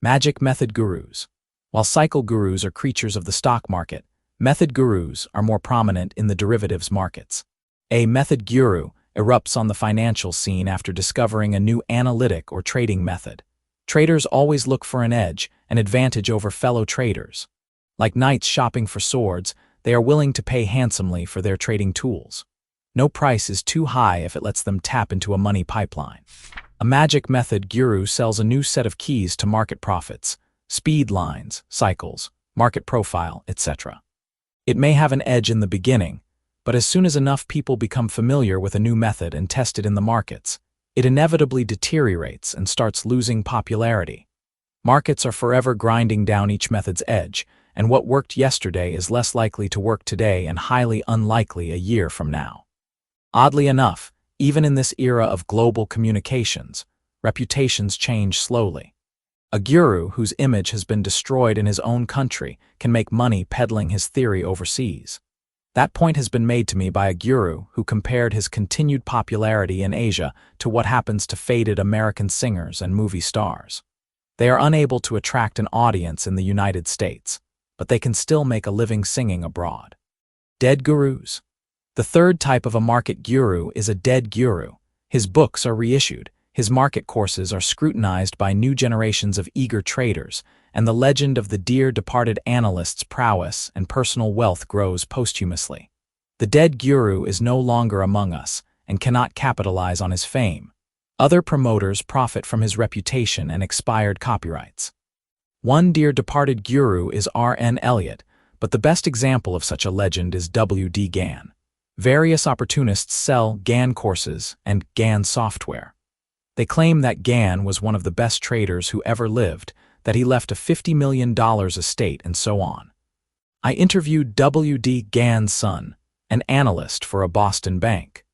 Magic method gurus. While cycle gurus are creatures of the stock market, method gurus are more prominent in the derivatives markets. A method guru erupts on the financial scene after discovering a new analytic or trading method. Traders always look for an edge, an advantage over fellow traders. Like knights shopping for swords, they are willing to pay handsomely for their trading tools. No price is too high if it lets them tap into a money pipeline. A magic method guru sells a new set of keys to market profits, speed lines, cycles, market profile, etc. It may have an edge in the beginning, but as soon as enough people become familiar with a new method and test it in the markets, it inevitably deteriorates and starts losing popularity. Markets are forever grinding down each method's edge, and what worked yesterday is less likely to work today and highly unlikely a year from now. Oddly enough, even in this era of global communications, reputations change slowly. A guru whose image has been destroyed in his own country can make money peddling his theory overseas. That point has been made to me by a guru who compared his continued popularity in Asia to what happens to faded American singers and movie stars. They are unable to attract an audience in the United States, but they can still make a living singing abroad. Dead gurus. The third type of a market guru is a dead guru. His books are reissued, his market courses are scrutinized by new generations of eager traders, and the legend of the dear departed analyst's prowess and personal wealth grows posthumously. The dead guru is no longer among us and cannot capitalize on his fame. Other promoters profit from his reputation and expired copyrights. One dear departed guru is R.N. Elliott, but the best example of such a legend is W.D. Gann. Various opportunists sell Gann courses and Gann software. They claim that Gann was one of the best traders who ever lived, that he left a $50 million estate, and so on. I interviewed W.D. Gann's son, an analyst for a Boston bank.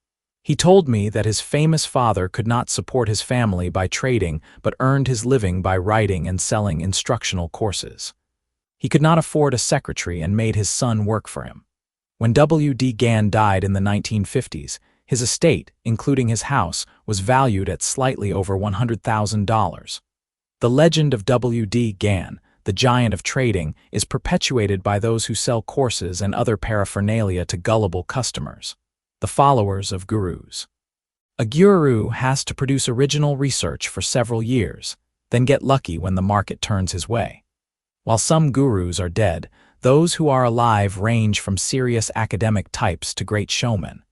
He told me that his famous father could not support his family by trading but earned his living by writing and selling instructional courses. He could not afford a secretary and made his son work for him. When W.D. Gann died in the 1950s, his estate, including his house, was valued at slightly over $100,000. The legend of W.D. Gann, the giant of trading, is perpetuated by those who sell courses and other paraphernalia to gullible customers, the followers of gurus. A guru has to produce original research for several years, then get lucky when the market turns his way. While some gurus are dead, those who are alive range from serious academic types to great showmen.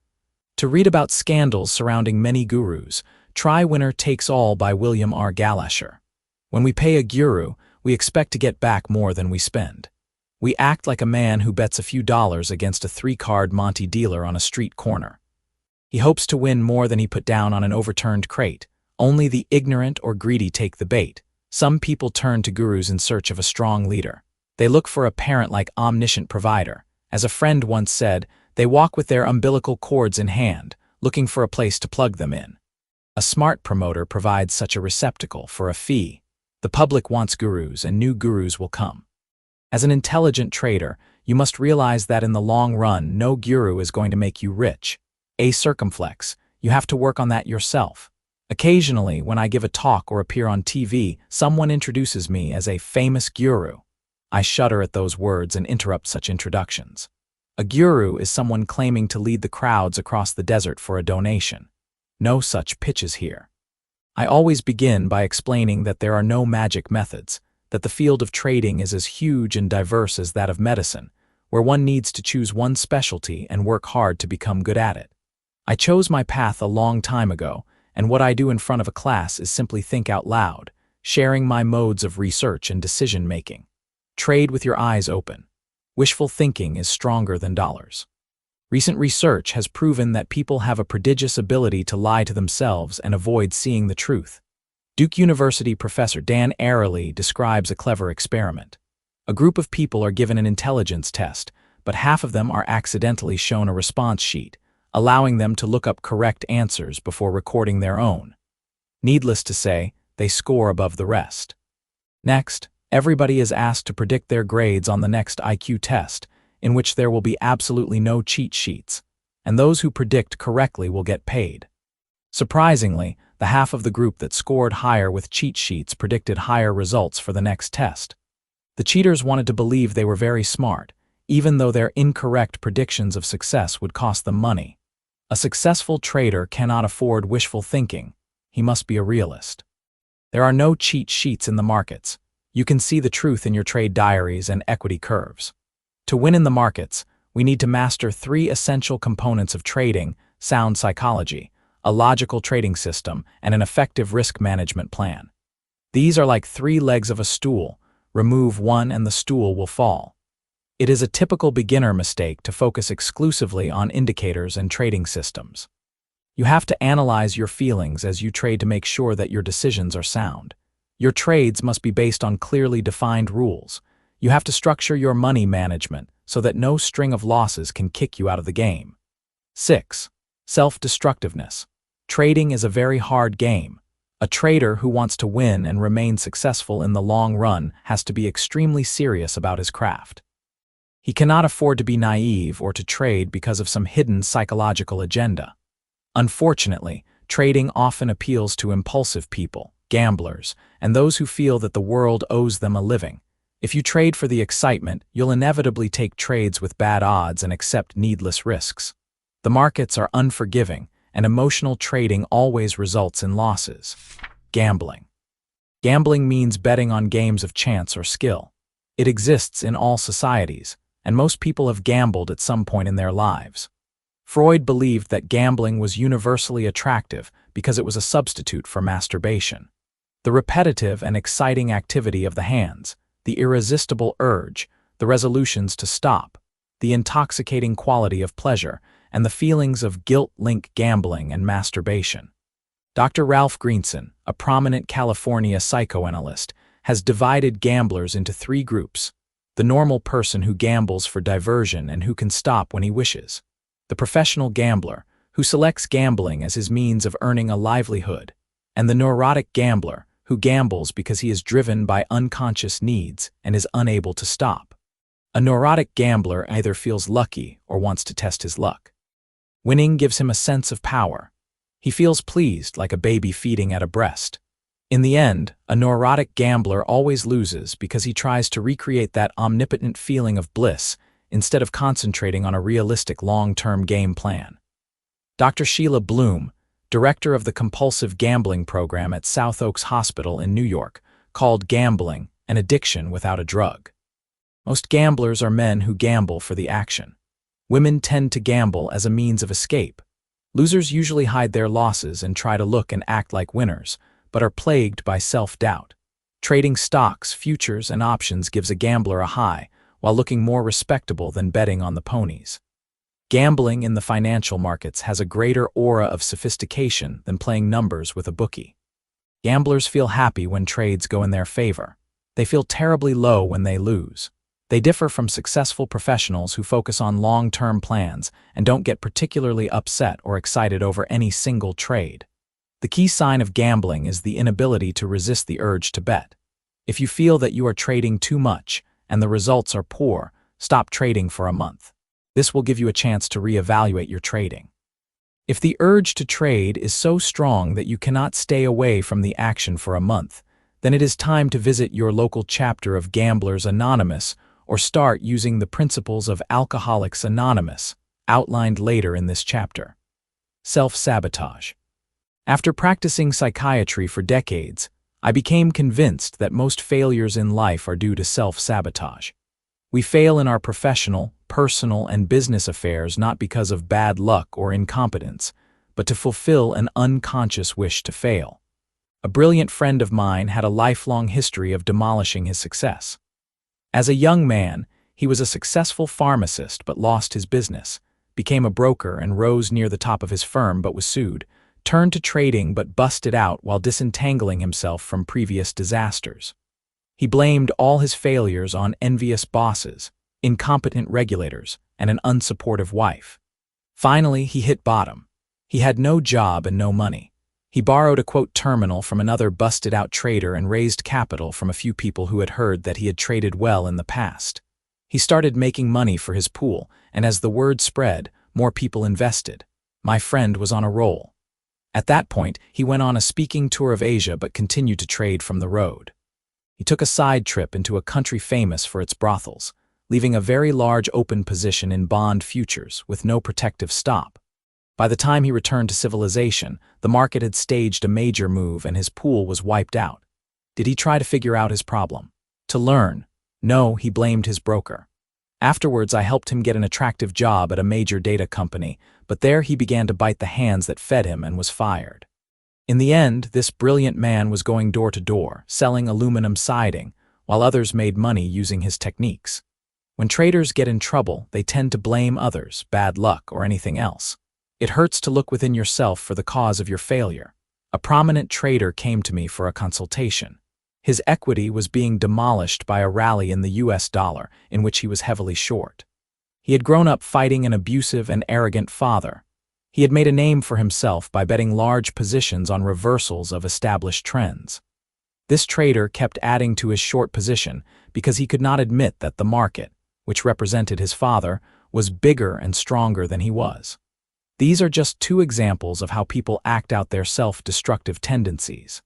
To read about scandals surrounding many gurus, try Winner Takes All by William R. Galasher. When we pay a guru, we expect to get back more than we spend. We act like a man who bets a few dollars against a 3-card Monte dealer on a street corner. He hopes to win more than he put down on an overturned crate. Only the ignorant or greedy take the bait. Some people turn to gurus in search of a strong leader. They look for a parent-like omniscient provider. As a friend once said, they walk with their umbilical cords in hand, looking for a place to plug them in. A smart promoter provides such a receptacle for a fee. The public wants gurus, and new gurus will come. As an intelligent trader, you must realize that in the long run, no guru is going to make you rich. A circumflex, you have to work on that yourself. Occasionally, when I give a talk or appear on TV, someone introduces me as a famous guru. I shudder at those words and interrupt such introductions. A guru is someone claiming to lead the crowds across the desert for a donation. No such pitches here. I always begin by explaining that there are no magic methods, that the field of trading is as huge and diverse as that of medicine, where one needs to choose one specialty and work hard to become good at it. I chose my path a long time ago, and what I do in front of a class is simply think out loud, sharing my modes of research and decision-making. Trade with your eyes open. Wishful thinking is stronger than dollars. Recent research has proven that people have a prodigious ability to lie to themselves and avoid seeing the truth. Duke University professor Dan Ariely describes a clever experiment. A group of people are given an intelligence test, but half of them are accidentally shown a response sheet, allowing them to look up correct answers before recording their own. Needless to say, they score above the rest. Next, everybody is asked to predict their grades on the next IQ test, in which there will be absolutely no cheat sheets, and those who predict correctly will get paid. Surprisingly, the half of the group that scored higher with cheat sheets predicted higher results for the next test. The cheaters wanted to believe they were very smart, even though their incorrect predictions of success would cost them money. A successful trader cannot afford wishful thinking. He must be a realist. There are no cheat sheets in the markets. You can see the truth in your trade diaries and equity curves. To win in the markets, we need to master 3 essential components of trading: sound psychology, a logical trading system, and an effective risk management plan. These are like 3 legs of a stool. Remove one and the stool will fall. It is a typical beginner mistake to focus exclusively on indicators and trading systems. You have to analyze your feelings as you trade to make sure that your decisions are sound. Your trades must be based on clearly defined rules. You have to structure your money management so that no string of losses can kick you out of the game. 6. Self-destructiveness. Trading is a very hard game. A trader who wants to win and remain successful in the long run has to be extremely serious about his craft. He cannot afford to be naive or to trade because of some hidden psychological agenda. Unfortunately, trading often appeals to impulsive people, gamblers, and those who feel that the world owes them a living. If you trade for the excitement, you'll inevitably take trades with bad odds and accept needless risks. The markets are unforgiving, and emotional trading always results in losses. Gambling. Gambling means betting on games of chance or skill. It exists in all societies, and most people have gambled at some point in their lives. Freud believed that gambling was universally attractive because it was a substitute for masturbation. The repetitive and exciting activity of the hands, the irresistible urge, the resolutions to stop, the intoxicating quality of pleasure, and the feelings of guilt link gambling and masturbation. Dr. Ralph Greenson, a prominent California psychoanalyst, has divided gamblers into 3 groups: the normal person who gambles for diversion and who can stop when he wishes, the professional gambler, who selects gambling as his means of earning a livelihood, and the neurotic gambler, who gambles because he is driven by unconscious needs and is unable to stop. A neurotic gambler either feels lucky or wants to test his luck. Winning gives him a sense of power. He feels pleased like a baby feeding at a breast. In the end, a neurotic gambler always loses because he tries to recreate that omnipotent feeling of bliss instead of concentrating on a realistic long-term game plan. Dr. Sheila Bloom, director of the compulsive gambling program at South Oaks Hospital in New York, called gambling an addiction without a drug. Most gamblers are men who gamble for the action. Women tend to gamble as a means of escape. Losers usually hide their losses and try to look and act like winners, but are plagued by self-doubt. Trading stocks, futures, and options gives a gambler a high, while looking more respectable than betting on the ponies. Gambling in the financial markets has a greater aura of sophistication than playing numbers with a bookie. Gamblers feel happy when trades go in their favor. They feel terribly low when they lose. They differ from successful professionals who focus on long-term plans and don't get particularly upset or excited over any single trade. The key sign of gambling is the inability to resist the urge to bet. If you feel that you are trading too much and the results are poor, stop trading for a month. This will give you a chance to reevaluate your trading. If the urge to trade is so strong that you cannot stay away from the action for a month, then it is time to visit your local chapter of Gamblers Anonymous or start using the principles of Alcoholics Anonymous, outlined later in this chapter. Self-sabotage. After practicing psychiatry for decades, I became convinced that most failures in life are due to self-sabotage. We fail in our professional, personal, and business affairs not because of bad luck or incompetence, but to fulfill an unconscious wish to fail. A brilliant friend of mine had a lifelong history of demolishing his success. As a young man, he was a successful pharmacist but lost his business, became a broker and rose near the top of his firm but was sued, turned to trading but busted out while disentangling himself from previous disasters. He blamed all his failures on envious bosses, incompetent regulators, and an unsupportive wife. Finally, he hit bottom. He had no job and no money. He borrowed a quote terminal from another busted-out trader and raised capital from a few people who had heard that he had traded well in the past. He started making money for his pool, and as the word spread, more people invested. My friend was on a roll. At that point, he went on a speaking tour of Asia but continued to trade from the road. He took a side trip into a country famous for its brothels, leaving a very large open position in bond futures with no protective stop. By the time he returned to civilization, the market had staged a major move and his pool was wiped out. Did he try to figure out his problem? To learn? No, he blamed his broker. Afterwards, I helped him get an attractive job at a major data company, but there he began to bite the hands that fed him and was fired. In the end, this brilliant man was going door to door, selling aluminum siding, while others made money using his techniques. When traders get in trouble, they tend to blame others, bad luck, or anything else. It hurts to look within yourself for the cause of your failure. A prominent trader came to me for a consultation. His equity was being demolished by a rally in the US dollar, in which he was heavily short. He had grown up fighting an abusive and arrogant father. He had made a name for himself by betting large positions on reversals of established trends. This trader kept adding to his short position because he could not admit that the market, which represented his father, was bigger and stronger than he was. These are just two examples of how people act out their self-destructive tendencies.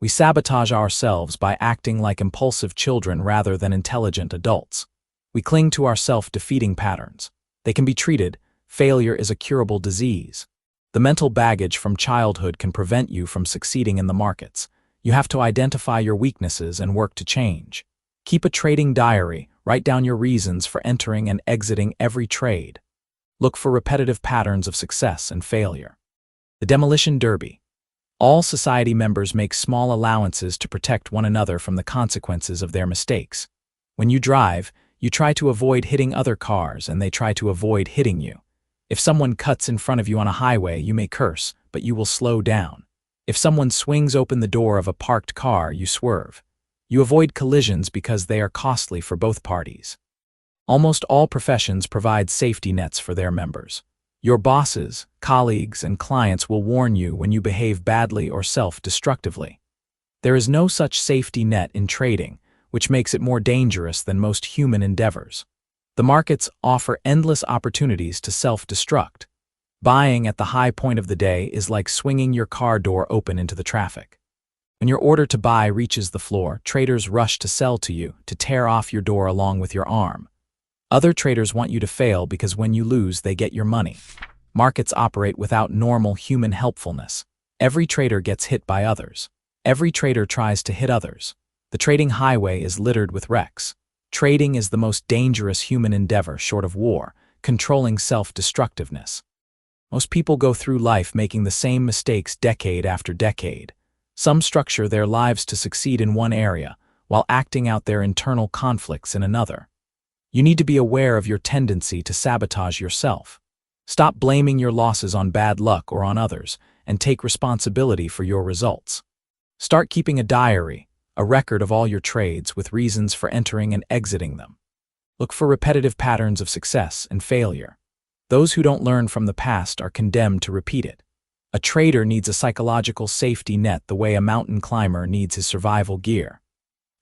We sabotage ourselves by acting like impulsive children rather than intelligent adults. We cling to our self-defeating patterns. They can be treated. Failure is a curable disease. The mental baggage from childhood can prevent you from succeeding in the markets. You have to identify your weaknesses and work to change. Keep a trading diary. Write down your reasons for entering and exiting every trade. Look for repetitive patterns of success and failure. The demolition derby. All society members make small allowances to protect one another from the consequences of their mistakes. When you drive, you try to avoid hitting other cars and they try to avoid hitting you. If someone cuts in front of you on a highway, you may curse, but you will slow down. If someone swings open the door of a parked car, you swerve. You avoid collisions because they are costly for both parties. Almost all professions provide safety nets for their members. Your bosses, colleagues, and clients will warn you when you behave badly or self-destructively. There is no such safety net in trading, which makes it more dangerous than most human endeavors. The markets offer endless opportunities to self-destruct. Buying at the high point of the day is like swinging your car door open into the traffic. When your order to buy reaches the floor, traders rush to sell to you, to tear off your door along with your arm. Other traders want you to fail because when you lose, they get your money. Markets operate without normal human helpfulness. Every trader gets hit by others. Every trader tries to hit others. The trading highway is littered with wrecks. Trading is the most dangerous human endeavor short of war, controlling self-destructiveness. Most people go through life making the same mistakes decade after decade. Some structure their lives to succeed in one area, while acting out their internal conflicts in another. You need to be aware of your tendency to sabotage yourself. Stop blaming your losses on bad luck or on others, and take responsibility for your results. Start keeping a diary, a record of all your trades with reasons for entering and exiting them. Look for repetitive patterns of success and failure. Those who don't learn from the past are condemned to repeat it. A trader needs a psychological safety net the way a mountain climber needs his survival gear.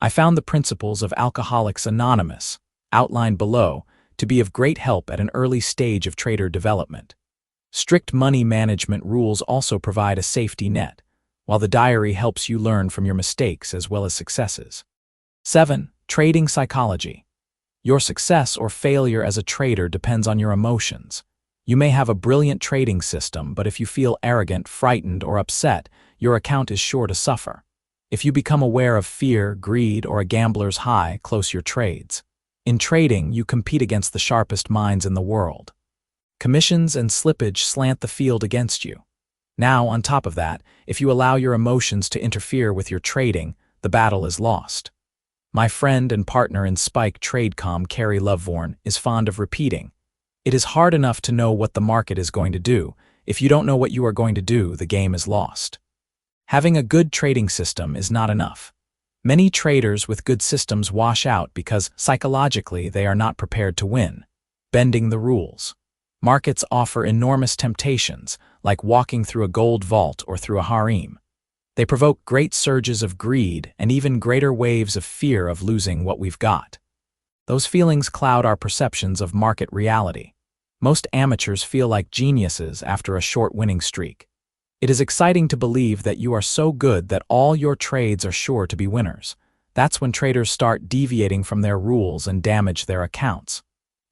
I found the principles of Alcoholics Anonymous, outlined below, to be of great help at an early stage of trader development. Strict money management rules also provide a safety net, while the diary helps you learn from your mistakes as well as successes. 7. Trading psychology. Your success or failure as a trader depends on your emotions. You may have a brilliant trading system, but if you feel arrogant, frightened, or upset, your account is sure to suffer. If you become aware of fear, greed, or a gambler's high, close your trades. In trading, you compete against the sharpest minds in the world. Commissions and slippage slant the field against you. Now, on top of that, if you allow your emotions to interfere with your trading, the battle is lost. My friend and partner in Spike TradeCom, Carrie Lovevorn, is fond of repeating, "It is hard enough to know what the market is going to do. If you don't know what you are going to do, the game is lost." Having a good trading system is not enough. Many traders with good systems wash out because psychologically they are not prepared to win. Bending the rules. Markets offer enormous temptations, like walking through a gold vault or through a harem. They provoke great surges of greed and even greater waves of fear of losing what we've got. Those feelings cloud our perceptions of market reality. Most amateurs feel like geniuses after a short winning streak. It is exciting to believe that you are so good that all your trades are sure to be winners. That's when traders start deviating from their rules and damage their accounts.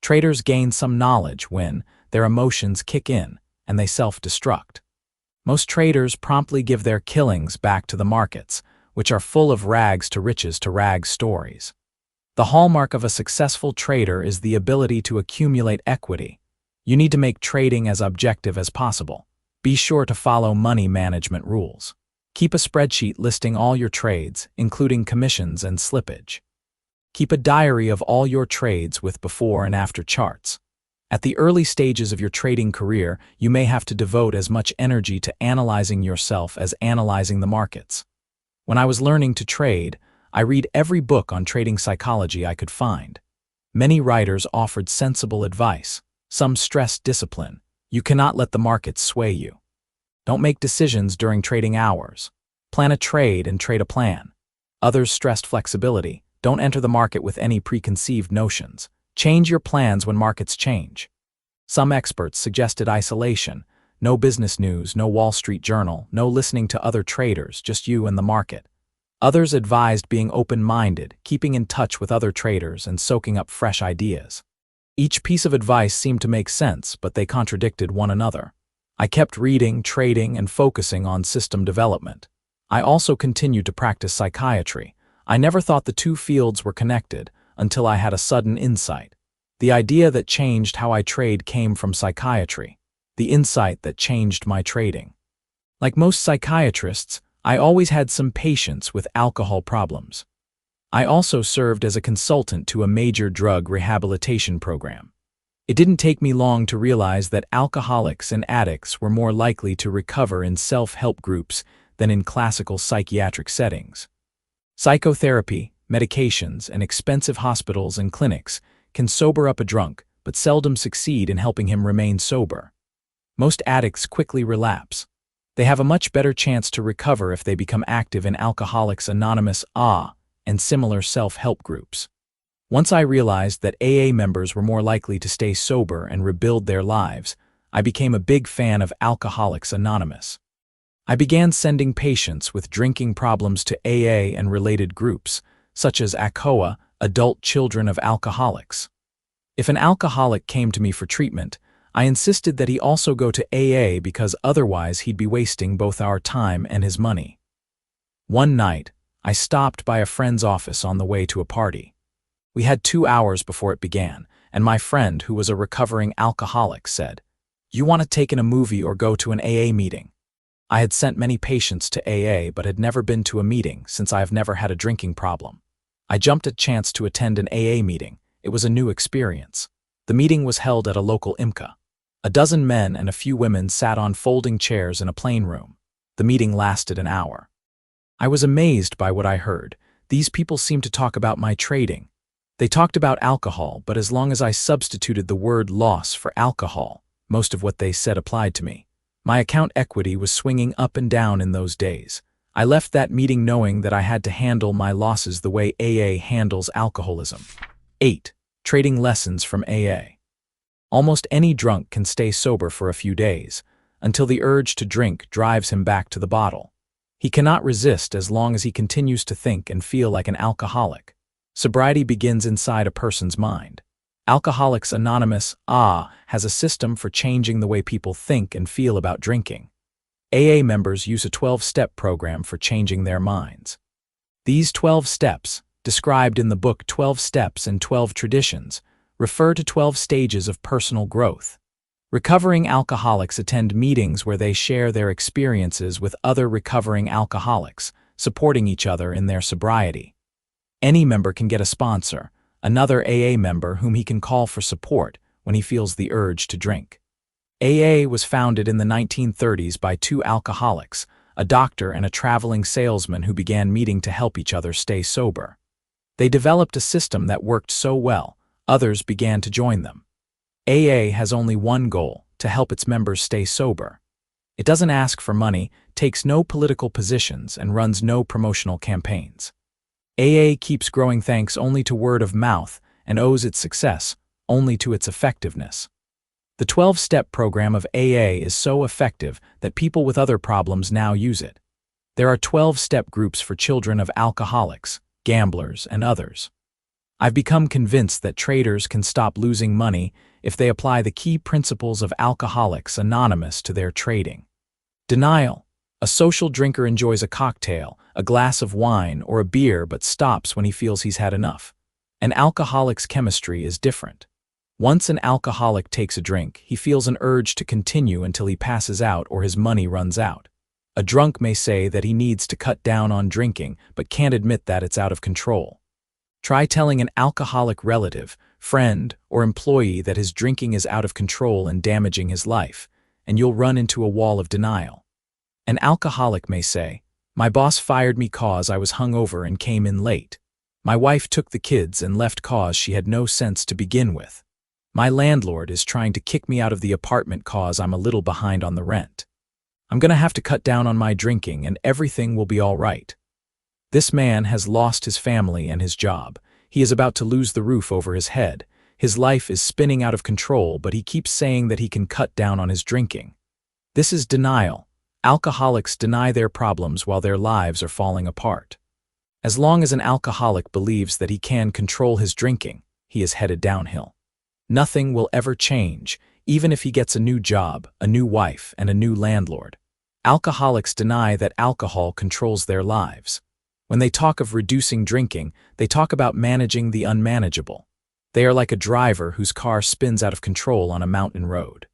Traders gain some knowledge when their emotions kick in and they self-destruct. Most traders promptly give their killings back to the markets, which are full of rags to rags stories. The hallmark of a successful trader is the ability to accumulate equity. You need to make trading as objective as possible. Be sure to follow money management rules. Keep a spreadsheet listing all your trades, including commissions and slippage. Keep a diary of all your trades with before and after charts. At the early stages of your trading career, you may have to devote as much energy to analyzing yourself as analyzing the markets. When I was learning to trade, I read every book on trading psychology I could find. Many writers offered sensible advice. Some stressed discipline. You cannot let the markets sway you. Don't make decisions during trading hours. Plan a trade and trade a plan. Others stressed flexibility. Don't enter the market with any preconceived notions. Change your plans when markets change. Some experts suggested isolation. No business news, no Wall Street Journal, no listening to other traders, just you and the market. Others advised being open-minded, keeping in touch with other traders, and soaking up fresh ideas. Each piece of advice seemed to make sense, but they contradicted one another. I kept reading, trading, and focusing on system development. I also continued to practice psychiatry. I never thought the two fields were connected until I had a sudden insight. The idea that changed how I trade came from psychiatry. The insight that changed my trading. Like most psychiatrists, I always had some patience with alcohol problems. I also served as a consultant to a major drug rehabilitation program. It didn't take me long to realize that alcoholics and addicts were more likely to recover in self-help groups than in classical psychiatric settings. Psychotherapy, medications, and expensive hospitals and clinics can sober up a drunk, but seldom succeed in helping him remain sober. Most addicts quickly relapse. They have a much better chance to recover if they become active in Alcoholics Anonymous and similar self-help groups. Once I realized that AA members were more likely to stay sober and rebuild their lives, I became a big fan of Alcoholics Anonymous. I began sending patients with drinking problems to AA and related groups, such as ACOA, Adult Children of Alcoholics. If an alcoholic came to me for treatment, I insisted that he also go to AA because otherwise he'd be wasting both our time and his money. One night, I stopped by a friend's office on the way to a party. We had 2 hours before it began, and my friend, who was a recovering alcoholic, said, "You want to take in a movie or go to an AA meeting?" I had sent many patients to AA but had never been to a meeting since I have never had a drinking problem. I jumped at chance to attend an AA meeting. It was a new experience. The meeting was held at a local IMCA. A dozen men and a few women sat on folding chairs in a plain room. The meeting lasted an hour. I was amazed by what I heard. These people seemed to talk about my trading. They talked about alcohol, but as long as I substituted the word loss for alcohol, most of what they said applied to me. My account equity was swinging up and down in those days. I left that meeting knowing that I had to handle my losses the way AA handles alcoholism. 8. Trading lessons from AA. Almost any drunk can stay sober for a few days, until the urge to drink drives him back to the bottle. He cannot resist as long as he continues to think and feel like an alcoholic. Sobriety begins inside a person's mind. Alcoholics Anonymous has a system for changing the way people think and feel about drinking. AA members use a 12-step program for changing their minds. These 12 steps, described in the book 12 Steps and 12 Traditions, refer to 12 stages of personal growth. Recovering alcoholics attend meetings where they share their experiences with other recovering alcoholics, supporting each other in their sobriety. Any member can get a sponsor, another AA member whom he can call for support when he feels the urge to drink. AA was founded in the 1930s by two alcoholics, a doctor and a traveling salesman who began meeting to help each other stay sober. They developed a system that worked so well, others began to join them. AA has only one goal: to help its members stay sober. It doesn't ask for money, takes no political positions, and runs no promotional campaigns. AA keeps growing thanks only to word of mouth and owes its success only to its effectiveness. The 12-step program of AA is so effective that people with other problems now use it. There are 12-step groups for children of alcoholics, gamblers, and others. I've become convinced that traders can stop losing money if they apply the key principles of Alcoholics Anonymous to their trading. Denial. A social drinker enjoys a cocktail, a glass of wine, or a beer but stops when he feels he's had enough. An alcoholic's chemistry is different. Once an alcoholic takes a drink, he feels an urge to continue until he passes out or his money runs out. A drunk may say that he needs to cut down on drinking but can't admit that it's out of control. Try telling an alcoholic relative, friend, or employee that his drinking is out of control and damaging his life, and you'll run into a wall of denial. An alcoholic may say, "My boss fired me 'cause I was hungover and came in late. My wife took the kids and left 'cause she had no sense to begin with. My landlord is trying to kick me out of the apartment 'cause I'm a little behind on the rent. I'm gonna have to cut down on my drinking and everything will be all right." This man has lost his family and his job. He is about to lose the roof over his head. His life is spinning out of control, but he keeps saying that he can cut down on his drinking. This is denial. Alcoholics deny their problems while their lives are falling apart. As long as an alcoholic believes that he can control his drinking, he is headed downhill. Nothing will ever change, even if he gets a new job, a new wife, and a new landlord. Alcoholics deny that alcohol controls their lives. When they talk of reducing drinking, they talk about managing the unmanageable. They are like a driver whose car spins out of control on a mountain road.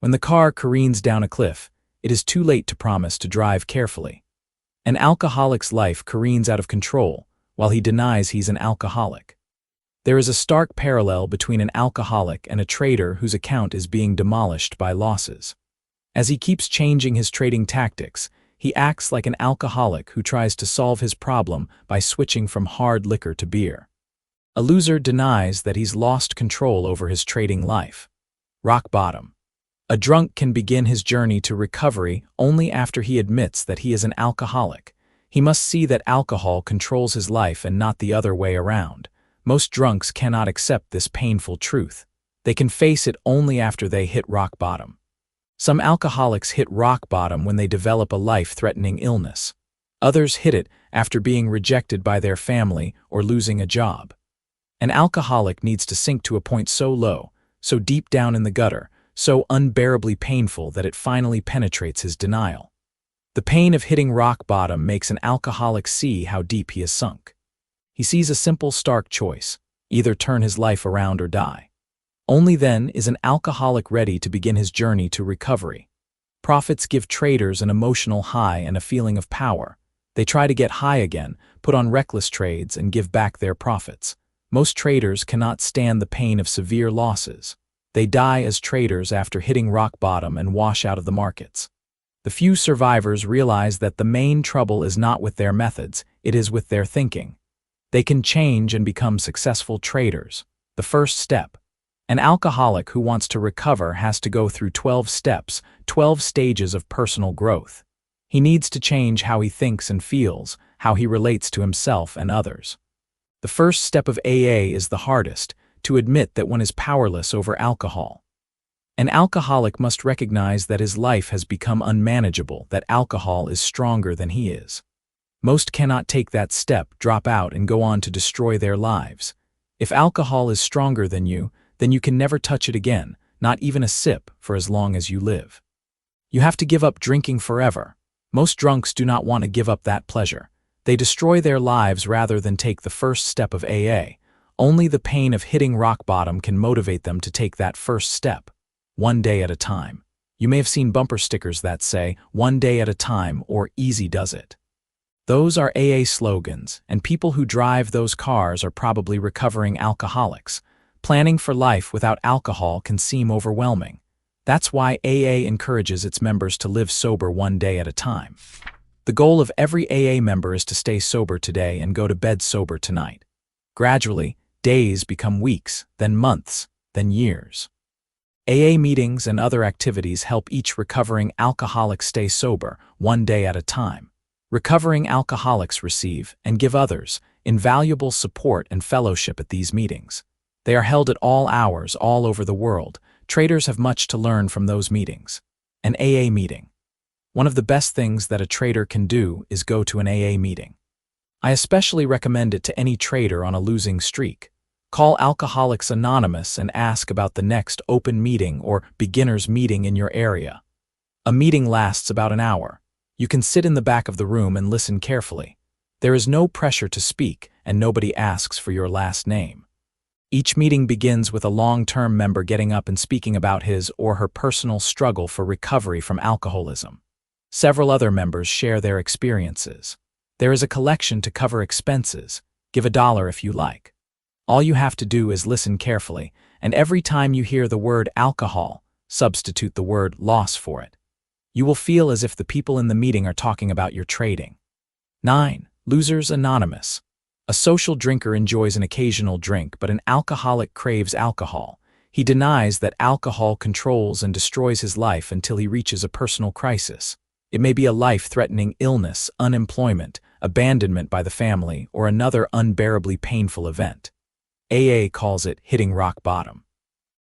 When the car careens down a cliff, it is too late to promise to drive carefully. An alcoholic's life careens out of control while he denies he's an alcoholic. There is a stark parallel between an alcoholic and a trader whose account is being demolished by losses. As he keeps changing his trading tactics, he acts like an alcoholic who tries to solve his problem by switching from hard liquor to beer. A loser denies that he's lost control over his trading life. Rock bottom. A drunk can begin his journey to recovery only after he admits that he is an alcoholic. He must see that alcohol controls his life and not the other way around. Most drunks cannot accept this painful truth. They can face it only after they hit rock bottom. Some alcoholics hit rock bottom when they develop a life-threatening illness. Others hit it after being rejected by their family or losing a job. An alcoholic needs to sink to a point so low, so deep down in the gutter, so unbearably painful that it finally penetrates his denial. The pain of hitting rock bottom makes an alcoholic see how deep he has sunk. He sees a simple, stark choice: either turn his life around or die. Only then is an alcoholic ready to begin his journey to recovery. Prophets give traders an emotional high and a feeling of power. They try to get high again, put on reckless trades, and give back their profits. Most traders cannot stand the pain of severe losses. They die as traders after hitting rock bottom and wash out of the markets. The few survivors realize that the main trouble is not with their methods, it is with their thinking. They can change and become successful traders. The first step. An alcoholic who wants to recover has to go through 12 steps, 12 stages of personal growth. He needs to change how he thinks and feels, how he relates to himself and others. The first step of AA is the hardest: to admit that one is powerless over alcohol. An alcoholic must recognize that his life has become unmanageable, that alcohol is stronger than he is. Most cannot take that step, drop out, and go on to destroy their lives. If alcohol is stronger than you, then you can never touch it again, not even a sip, for as long as you live. You have to give up drinking forever. Most drunks do not want to give up that pleasure. They destroy their lives rather than take the first step of AA. Only the pain of hitting rock bottom can motivate them to take that first step. One day at a time. You may have seen bumper stickers that say, "One day at a time" or "Easy does it." Those are AA slogans, and people who drive those cars are probably recovering alcoholics. Planning for life without alcohol can seem overwhelming. That's why AA encourages its members to live sober one day at a time. The goal of every AA member is to stay sober today and go to bed sober tonight. Gradually, days become weeks, then months, then years. AA meetings and other activities help each recovering alcoholic stay sober, one day at a time. Recovering alcoholics receive, and give others, invaluable support and fellowship at these meetings. They are held at all hours all over the world. Traders have much to learn from those meetings. An AA meeting. One of the best things that a trader can do is go to an AA meeting. I especially recommend it to any trader on a losing streak. Call Alcoholics Anonymous and ask about the next open meeting or beginners meeting in your area. A meeting lasts about an hour. You can sit in the back of the room and listen carefully. There is no pressure to speak, and nobody asks for your last name. Each meeting begins with a long-term member getting up and speaking about his or her personal struggle for recovery from alcoholism. Several other members share their experiences. There is a collection to cover expenses. Give $1 if you like. All you have to do is listen carefully, and every time you hear the word alcohol, substitute the word loss for it. You will feel as if the people in the meeting are talking about your trading. 9. Losers Anonymous. A social drinker enjoys an occasional drink, but an alcoholic craves alcohol. He denies that alcohol controls and destroys his life until he reaches a personal crisis. It may be a life-threatening illness, unemployment, abandonment by the family, or another unbearably painful event. AA calls it hitting rock bottom.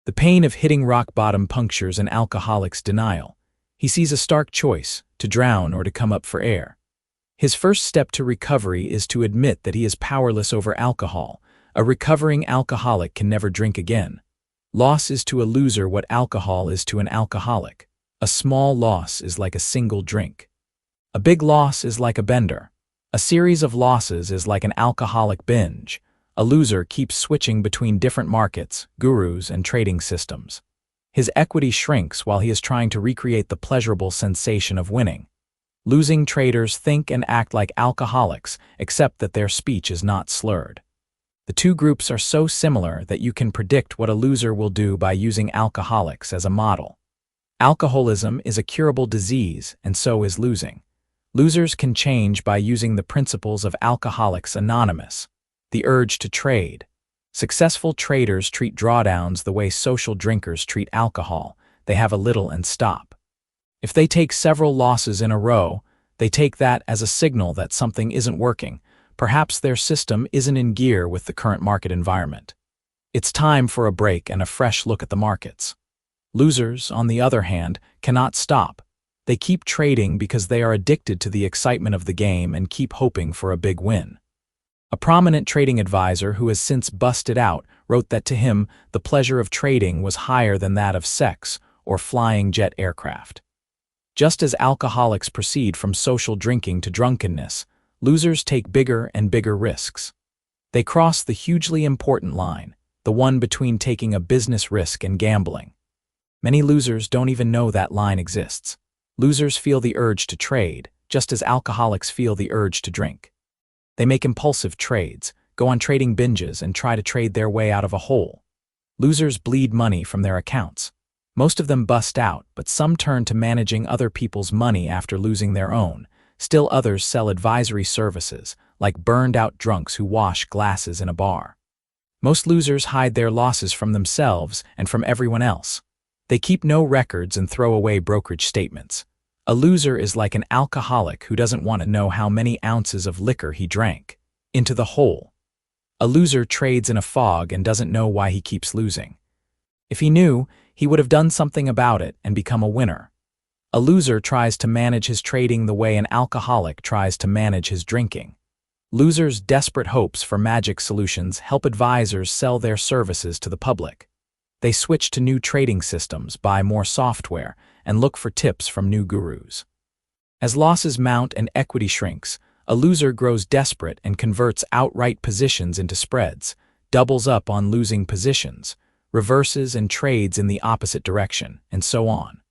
The pain of hitting rock bottom punctures an alcoholic's denial. He sees a stark choice, to drown or to come up for air. His first step to recovery is to admit that he is powerless over alcohol. A recovering alcoholic can never drink again. Loss is to a loser what alcohol is to an alcoholic. A small loss is like a single drink. A big loss is like a bender. A series of losses is like an alcoholic binge. A loser keeps switching between different markets, gurus, and trading systems. His equity shrinks while he is trying to recreate the pleasurable sensation of winning. Losing traders think and act like alcoholics, except that their speech is not slurred. The two groups are so similar that you can predict what a loser will do by using alcoholics as a model. Alcoholism is a curable disease, and so is losing. Losers can change by using the principles of Alcoholics Anonymous. The urge to trade. Successful traders treat drawdowns the way social drinkers treat alcohol. They have a little and stop. If they take several losses in a row, they take that as a signal that something isn't working. Perhaps their system isn't in gear with the current market environment. It's time for a break and a fresh look at the markets. Losers, on the other hand, cannot stop. They keep trading because they are addicted to the excitement of the game and keep hoping for a big win. A prominent trading advisor who has since busted out wrote that to him, the pleasure of trading was higher than that of sex or flying jet aircraft. Just as alcoholics proceed from social drinking to drunkenness, losers take bigger and bigger risks. They cross the hugely important line, the one between taking a business risk and gambling. Many losers don't even know that line exists. Losers feel the urge to trade, just as alcoholics feel the urge to drink. They make impulsive trades, go on trading binges, and try to trade their way out of a hole. Losers bleed money from their accounts. Most of them bust out, but some turn to managing other people's money after losing their own. Still others sell advisory services, like burned-out drunks who wash glasses in a bar. Most losers hide their losses from themselves and from everyone else. They keep no records and throw away brokerage statements. A loser is like an alcoholic who doesn't want to know how many ounces of liquor he drank. Into the hole. A loser trades in a fog and doesn't know why he keeps losing. If he knew, he would have done something about it and become a winner. A loser tries to manage his trading the way an alcoholic tries to manage his drinking. Losers' desperate hopes for magic solutions help advisors sell their services to the public. They switch to new trading systems, buy more software, and look for tips from new gurus. As losses mount and equity shrinks, a loser grows desperate and converts outright positions into spreads, doubles up on losing positions, reverses and trades in the opposite direction, and so on.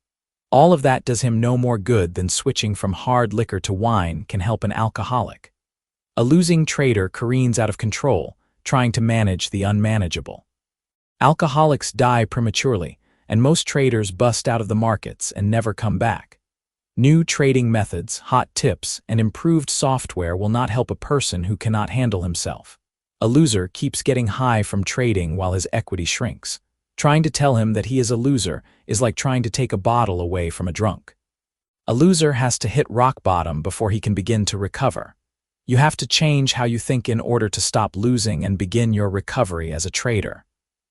All of that does him no more good than switching from hard liquor to wine can help an alcoholic. A losing trader careens out of control, trying to manage the unmanageable. Alcoholics die prematurely, and most traders bust out of the markets and never come back. New trading methods, hot tips, and improved software will not help a person who cannot handle himself. A loser keeps getting high from trading while his equity shrinks. Trying to tell him that he is a loser is like trying to take a bottle away from a drunk. A loser has to hit rock bottom before he can begin to recover. You have to change how you think in order to stop losing and begin your recovery as a trader.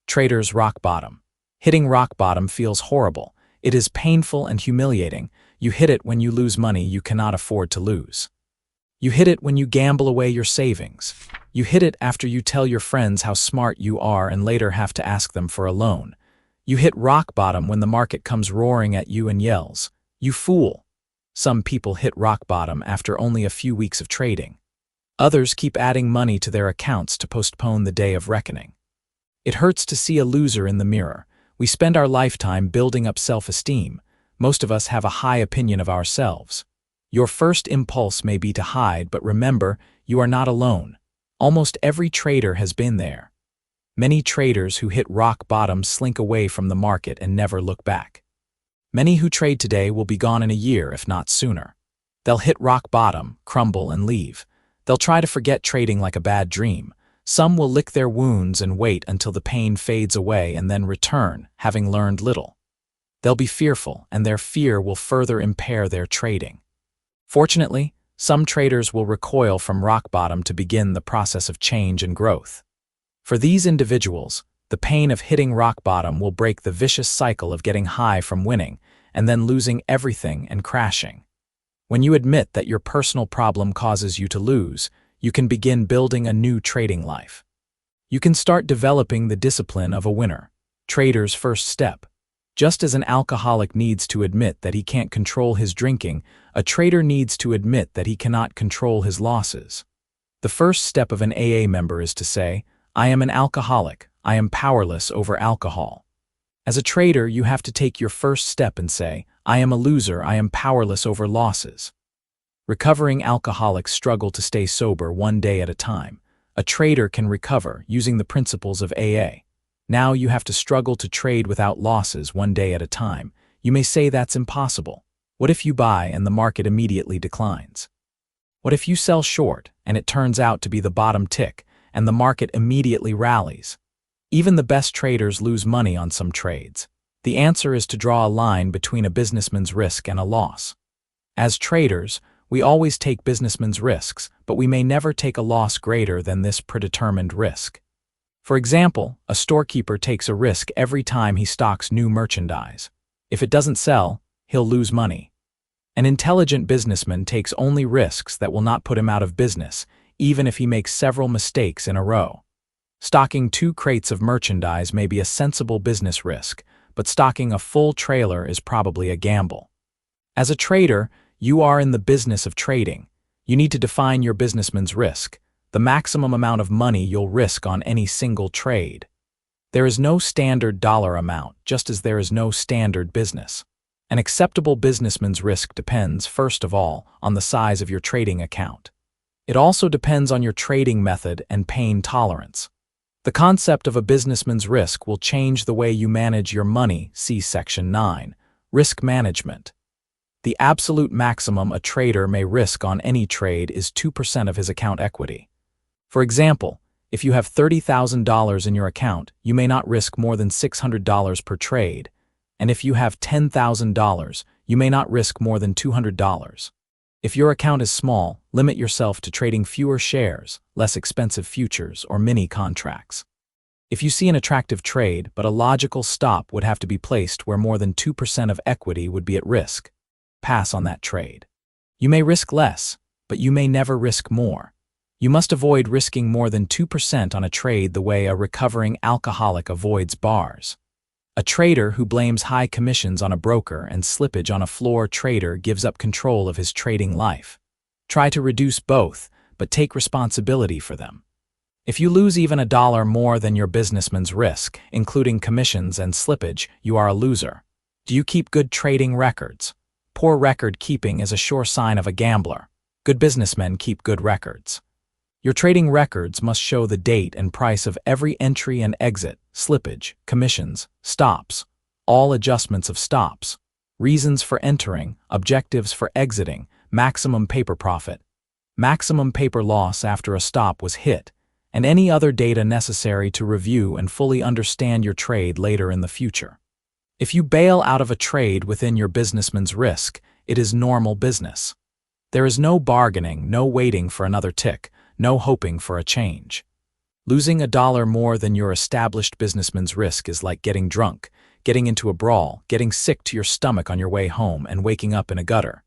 Traders rock bottom. Hitting rock bottom feels horrible. It is painful and humiliating. You hit it when you lose money you cannot afford to lose. You hit it when you gamble away your savings. You hit it after you tell your friends how smart you are and later have to ask them for a loan. You hit rock bottom when the market comes roaring at you and yells, "You fool!" Some people hit rock bottom after only a few weeks of trading. Others keep adding money to their accounts to postpone the day of reckoning. It hurts to see a loser in the mirror. We spend our lifetime building up self-esteem. Most of us have a high opinion of ourselves. Your first impulse may be to hide, but remember, you are not alone. Almost every trader has been there. Many traders who hit rock bottom slink away from the market and never look back. Many who trade today will be gone in a year, if not sooner. They'll hit rock bottom, crumble, and leave. They'll try to forget trading like a bad dream. Some will lick their wounds and wait until the pain fades away and then return, having learned little. They'll be fearful, and their fear will further impair their trading. Fortunately, some traders will recoil from rock bottom to begin the process of change and growth. For these individuals, the pain of hitting rock bottom will break the vicious cycle of getting high from winning and then losing everything and crashing. When you admit that your personal problem causes you to lose, you can begin building a new trading life. You can start developing the discipline of a winner. Trader's first step. Just as an alcoholic needs to admit that he can't control his drinking, a trader needs to admit that he cannot control his losses. The first step of an AA member is to say, "I am an alcoholic. I am powerless over alcohol." As a trader, you have to take your first step and say, "I am a loser. I am powerless over losses." Recovering alcoholics struggle to stay sober one day at a time. A trader can recover using the principles of AA. Now you have to struggle to trade without losses one day at a time. You may say that's impossible. What if you buy and the market immediately declines? What if you sell short and it turns out to be the bottom tick and the market immediately rallies? Even the best traders lose money on some trades. The answer is to draw a line between a businessman's risk and a loss. As traders, we always take businessmen's risks, but we may never take a loss greater than this predetermined risk. For example, a storekeeper takes a risk every time he stocks new merchandise. If it doesn't sell, he'll lose money. An intelligent businessman takes only risks that will not put him out of business, even if he makes several mistakes in a row. Stocking 2 crates of merchandise may be a sensible business risk, but stocking a full trailer is probably a gamble. As a trader, you are in the business of trading. You need to define your businessman's risk, the maximum amount of money you'll risk on any single trade. There is no standard dollar amount, just as there is no standard business. An acceptable businessman's risk depends, first of all, on the size of your trading account. It also depends on your trading method and pain tolerance. The concept of a businessman's risk will change the way you manage your money. See Section 9, Risk Management. The absolute maximum a trader may risk on any trade is 2% of his account equity. For example, if you have $30,000 in your account, you may not risk more than $600 per trade, and if you have $10,000, you may not risk more than $200. If your account is small, limit yourself to trading fewer shares, less expensive futures, or mini contracts. If you see an attractive trade, but a logical stop would have to be placed where more than 2% of equity would be at risk, pass on that trade. You may risk less, but you may never risk more. You must avoid risking more than 2% on a trade the way a recovering alcoholic avoids bars. A trader who blames high commissions on a broker and slippage on a floor trader gives up control of his trading life. Try to reduce both, but take responsibility for them. If you lose even $1 more than your businessman's risk, including commissions and slippage, you are a loser. Do you keep good trading records? Poor record keeping is a sure sign of a gambler. Good businessmen keep good records. Your trading records must show the date and price of every entry and exit, slippage, commissions, stops, all adjustments of stops, reasons for entering, objectives for exiting, maximum paper profit, maximum paper loss after a stop was hit, and any other data necessary to review and fully understand your trade later in the future. If you bail out of a trade within your businessman's risk, it is normal business. There is no bargaining, no waiting for another tick, no hoping for a change. Losing $1 more than your established businessman's risk is like getting drunk, getting into a brawl, getting sick to your stomach on your way home, and waking up in a gutter.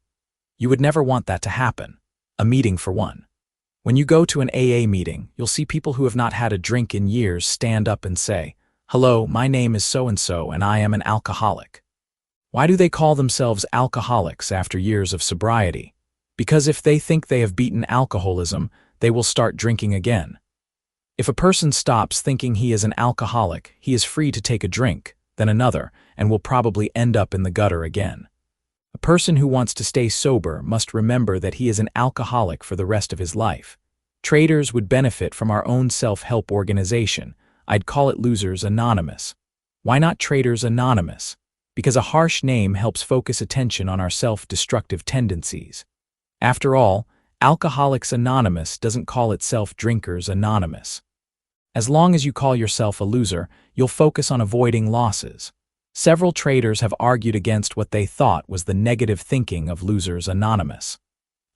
You would never want that to happen. A meeting for one. When you go to an AA meeting, you'll see people who have not had a drink in years stand up and say, "Hello, my name is so-and-so and I am an alcoholic." Why do they call themselves alcoholics after years of sobriety? Because if they think they have beaten alcoholism, they will start drinking again. If a person stops thinking he is an alcoholic, he is free to take a drink, then another, and will probably end up in the gutter again. A person who wants to stay sober must remember that he is an alcoholic for the rest of his life. Traders would benefit from our own self-help organization. I'd call it Losers Anonymous. Why not Traders Anonymous? Because a harsh name helps focus attention on our self-destructive tendencies. After all, Alcoholics Anonymous doesn't call itself Drinkers Anonymous. As long as you call yourself a loser, you'll focus on avoiding losses. Several traders have argued against what they thought was the negative thinking of Losers Anonymous.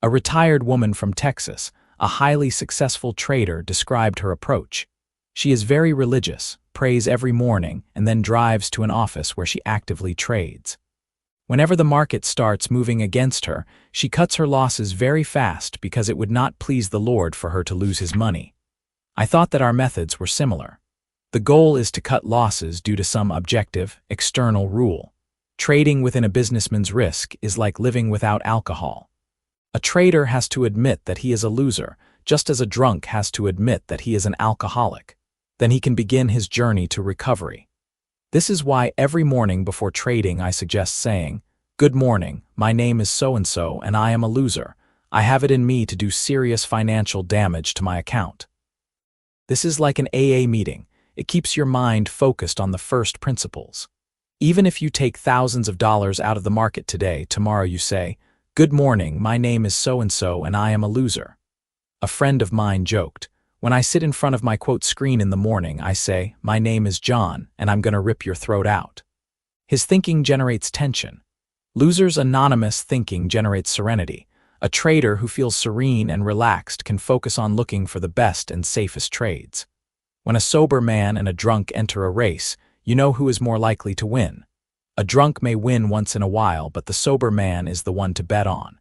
A retired woman from Texas, a highly successful trader, described her approach. She is very religious, prays every morning, and then drives to an office where she actively trades. Whenever the market starts moving against her, she cuts her losses very fast because it would not please the Lord for her to lose his money. I thought that our methods were similar. The goal is to cut losses due to some objective, external rule. Trading within a businessman's risk is like living without alcohol. A trader has to admit that he is a loser, just as a drunk has to admit that he is an alcoholic. Then he can begin his journey to recovery. This is why every morning before trading I suggest saying, "Good morning, my name is so-and-so and I am a loser. I have it in me to do serious financial damage to my account." This is like an AA meeting. It keeps your mind focused on the first principles. Even if you take thousands of dollars out of the market today, tomorrow you say, "Good morning, my name is so-and-so and I am a loser." A friend of mine joked, "When I sit in front of my quote screen in the morning, I say, 'My name is John, and I'm gonna rip your throat out.'" His thinking generates tension. Losers Anonymous thinking generates serenity. A trader who feels serene and relaxed can focus on looking for the best and safest trades. When a sober man and a drunk enter a race, you know who is more likely to win. A drunk may win once in a while, but the sober man is the one to bet on.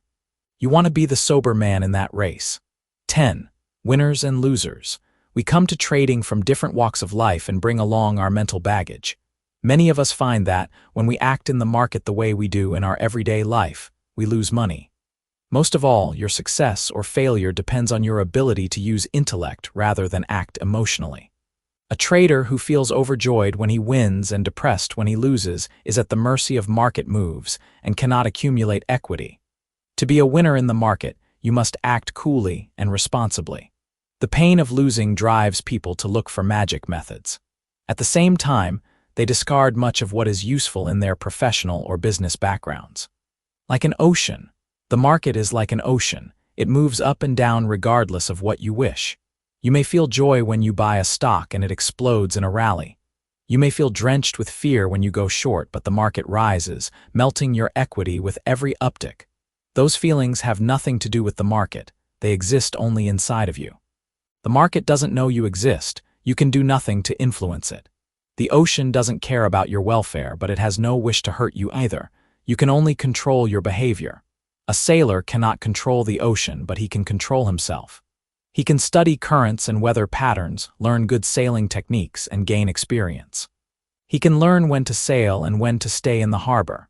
You want to be the sober man in that race. 10. Winners and losers. We come to trading from different walks of life and bring along our mental baggage. Many of us find that, when we act in the market the way we do in our everyday life, we lose money. Most of all, your success or failure depends on your ability to use intellect rather than act emotionally. A trader who feels overjoyed when he wins and depressed when he loses is at the mercy of market moves and cannot accumulate equity. To be a winner in the market, you must act coolly and responsibly. The pain of losing drives people to look for magic methods. At the same time, they discard much of what is useful in their professional or business backgrounds. Like an ocean, the market is like an ocean. It moves up and down regardless of what you wish. You may feel joy when you buy a stock and it explodes in a rally. You may feel drenched with fear when you go short, but the market rises, melting your equity with every uptick. Those feelings have nothing to do with the market. They exist only inside of you. The market doesn't know you exist. You can do nothing to influence it. The ocean doesn't care about your welfare, but it has no wish to hurt you either. You can only control your behavior. A sailor cannot control the ocean, but he can control himself. He can study currents and weather patterns, learn good sailing techniques, and gain experience. He can learn when to sail and when to stay in the harbor.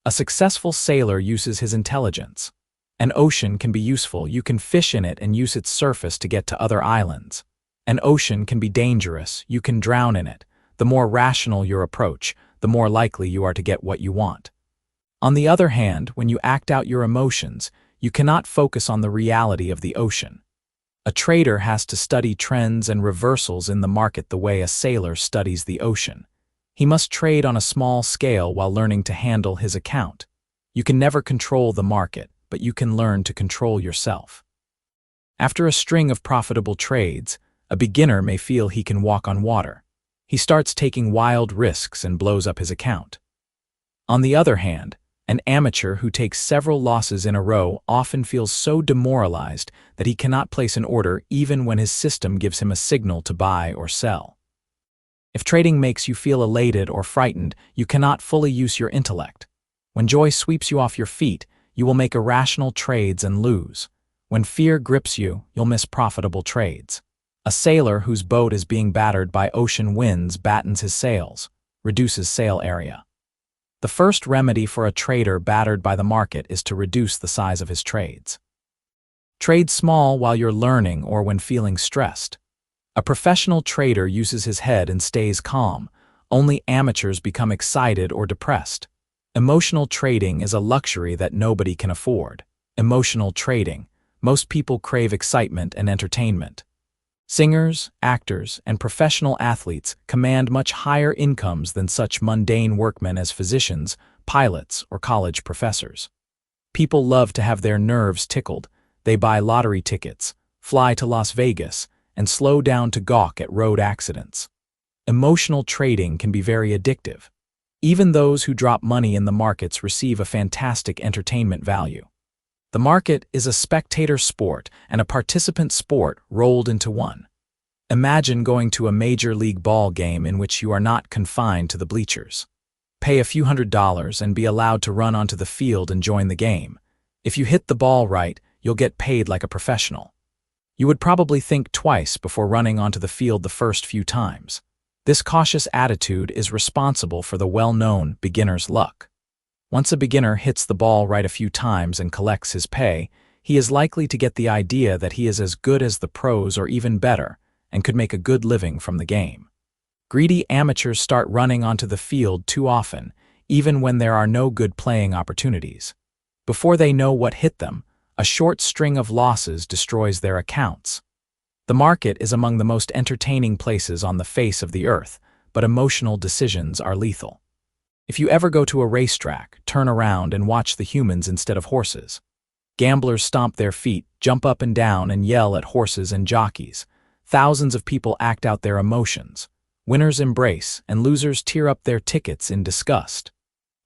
A successful sailor uses his intelligence. An ocean can be useful. You can fish in it and use its surface to get to other islands. An ocean can be dangerous. You can drown in it. The more rational your approach, the more likely you are to get what you want. On the other hand, when you act out your emotions, you cannot focus on the reality of the ocean. A trader has to study trends and reversals in the market the way a sailor studies the ocean. He must trade on a small scale while learning to handle his account. You can never control the market, but you can learn to control yourself. After a string of profitable trades, a beginner may feel he can walk on water. He starts taking wild risks and blows up his account. On the other hand, an amateur who takes several losses in a row often feels so demoralized that he cannot place an order even when his system gives him a signal to buy or sell. If trading makes you feel elated or frightened, you cannot fully use your intellect. When joy sweeps you off your feet, you will make irrational trades and lose. When fear grips you, you'll miss profitable trades. A sailor whose boat is being battered by ocean winds battens his sails, reduces sail area. The first remedy for a trader battered by the market is to reduce the size of his trades. Trade small while you're learning or when feeling stressed. A professional trader uses his head and stays calm. Only amateurs become excited or depressed. Emotional trading is a luxury that nobody can afford. Emotional trading. Most people crave excitement and entertainment. Singers, actors, and professional athletes command much higher incomes than such mundane workmen as physicians, pilots, or college professors. People love to have their nerves tickled. They buy lottery tickets, fly to Las Vegas, and slow down to gawk at road accidents. Emotional trading can be very addictive. Even those who drop money in the markets receive a fantastic entertainment value. The market is a spectator sport and a participant sport rolled into one. Imagine going to a major league ball game in which you are not confined to the bleachers. Pay a few $100s and be allowed to run onto the field and join the game. If you hit the ball right, you'll get paid like a professional. You would probably think twice before running onto the field the first few times. This cautious attitude is responsible for the well-known beginner's luck. Once a beginner hits the ball right a few times and collects his pay, he is likely to get the idea that he is as good as the pros or even better, and could make a good living from the game. Greedy amateurs start running onto the field too often, even when there are no good playing opportunities. Before they know what hit them, a short string of losses destroys their accounts. The market is among the most entertaining places on the face of the earth, but emotional decisions are lethal. If you ever go to a racetrack, turn around and watch the humans instead of horses. Gamblers stomp their feet, jump up and down, and yell at horses and jockeys. Thousands of people act out their emotions. Winners embrace, and losers tear up their tickets in disgust.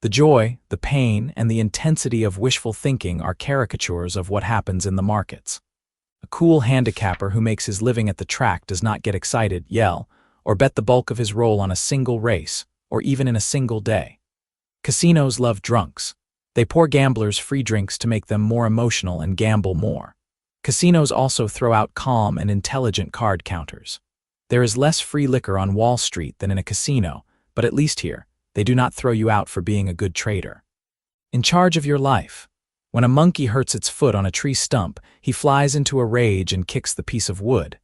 The joy, the pain, and the intensity of wishful thinking are caricatures of what happens in the markets. A cool handicapper who makes his living at the track does not get excited, yell, or bet the bulk of his roll on a single race, or even in a single day. Casinos love drunks. They pour gamblers free drinks to make them more emotional and gamble more. Casinos also throw out calm and intelligent card counters. There is less free liquor on Wall Street than in a casino, but at least here, they do not throw you out for being a good trader. In charge of your life. When a monkey hurts its foot on a tree stump, he flies into a rage and kicks the piece of wood.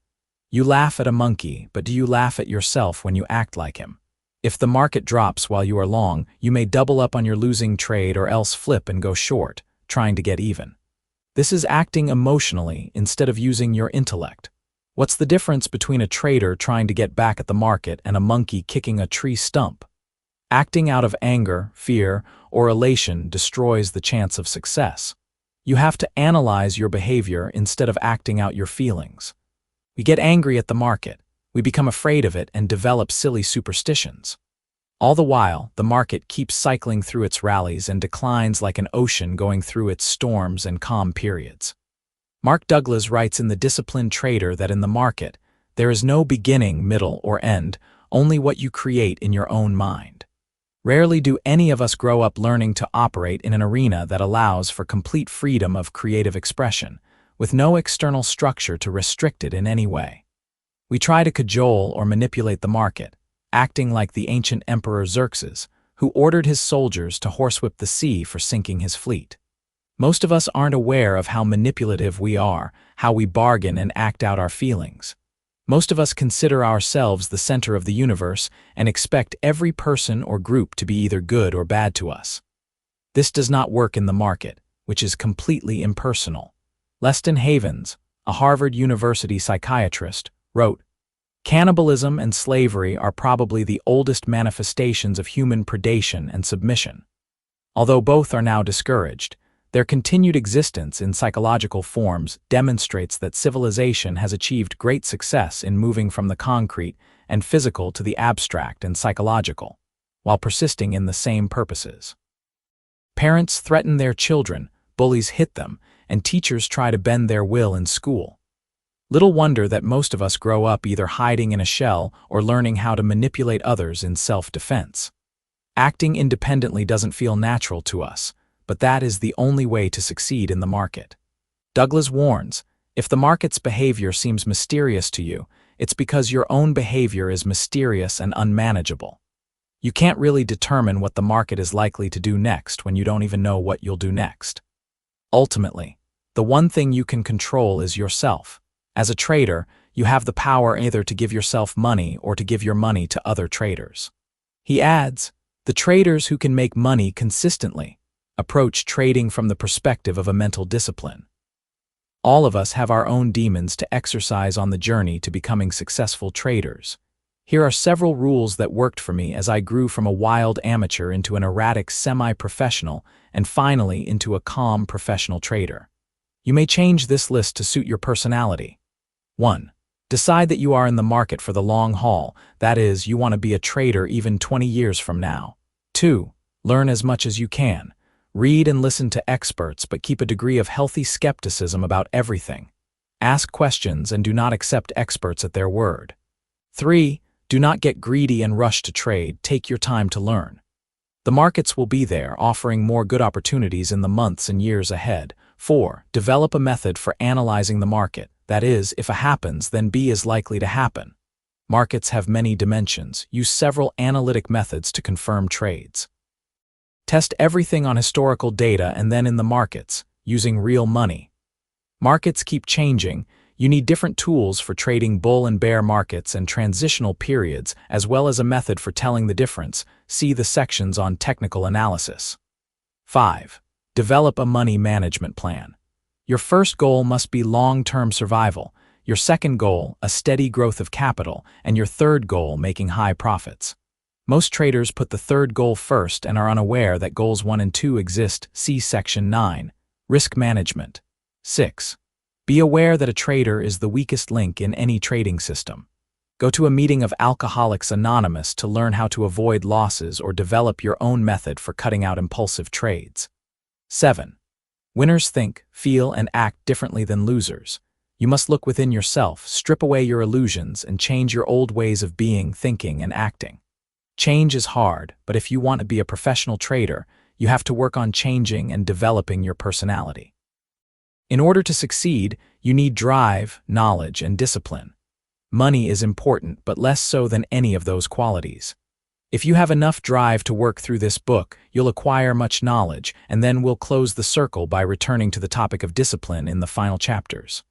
You laugh at a monkey, but do you laugh at yourself when you act like him? If the market drops while you are long, you may double up on your losing trade or else flip and go short, trying to get even. This is acting emotionally instead of using your intellect. What's the difference between a trader trying to get back at the market and a monkey kicking a tree stump? Acting out of anger, fear, or elation destroys the chance of success. You have to analyze your behavior instead of acting out your feelings. We get angry at the market. We become afraid of it and develop silly superstitions. All the while, the market keeps cycling through its rallies and declines like an ocean going through its storms and calm periods. Mark Douglas writes in The Disciplined Trader that in the market, There is no beginning, middle, or end, only what you create in your own mind. Rarely do any of us grow up learning to operate in an arena that allows for complete freedom of creative expression, with no external structure to restrict it in any way. We try to cajole or manipulate the market, acting like the ancient Emperor Xerxes, who ordered his soldiers to horsewhip the sea for sinking his fleet. Most of us aren't aware of how manipulative we are, how we bargain and act out our feelings. Most of us consider ourselves the center of the universe and expect every person or group to be either good or bad to us. This does not work in the market, which is completely impersonal. Leston Havens, a Harvard University psychiatrist, wrote, "Cannibalism and slavery are probably the oldest manifestations of human predation and submission. Although both are now discouraged, their continued existence in psychological forms demonstrates that civilization has achieved great success in moving from the concrete and physical to the abstract and psychological, while persisting in the same purposes. Parents threaten their children, bullies hit them, and teachers try to bend their will in school. Little wonder that most of us grow up either hiding in a shell or learning how to manipulate others in self-defense. Acting independently doesn't feel natural to us, but that is the only way to succeed in the market." Douglas warns, if the market's behavior seems mysterious to you, it's because your own behavior is mysterious and unmanageable. You can't really determine what the market is likely to do next when you don't even know what you'll do next. Ultimately, the one thing you can control is yourself. As a trader, you have the power either to give yourself money or to give your money to other traders. He adds, the traders who can make money consistently approach trading from the perspective of a mental discipline. All of us have our own demons to exercise on the journey to becoming successful traders. Here are several rules that worked for me as I grew from a wild amateur into an erratic semi-professional and finally into a calm professional trader. You may change this list to suit your personality. 1. Decide that you are in the market for the long haul, that is, you want to be a trader even 20 years from now. 2. Learn as much as you can. Read and listen to experts, but keep a degree of healthy skepticism about everything. Ask questions and do not accept experts at their word. 3. Do not get greedy and rush to trade. Take your time to learn. The markets will be there, offering more good opportunities in the months and years ahead. 4. Develop a method for analyzing the market. That is, if A happens, then B is likely to happen. Markets have many dimensions. Use several analytic methods to confirm trades. Test everything on historical data and then in the markets, using real money. Markets keep changing. You need different tools for trading bull and bear markets and transitional periods, as well as a method for telling the difference. See the sections on technical analysis. 5. Develop a money management plan. Your first goal must be long-term survival, your second goal, a steady growth of capital, and your third goal, making high profits. Most traders put the third goal first and are unaware that goals 1 and 2 exist. See Section 9. Risk management. 6. Be aware that a trader is the weakest link in any trading system. Go to a meeting of Alcoholics Anonymous to learn how to avoid losses or develop your own method for cutting out impulsive trades. 7. Winners think, feel, and act differently than losers. You must look within yourself, strip away your illusions, and change your old ways of being, thinking, and acting. Change is hard, but if you want to be a professional trader, you have to work on changing and developing your personality. In order to succeed, you need drive, knowledge, and discipline. Money is important, but less so than any of those qualities. If you have enough drive to work through this book, you'll acquire much knowledge, and then we'll close the circle by returning to the topic of discipline in the final chapters.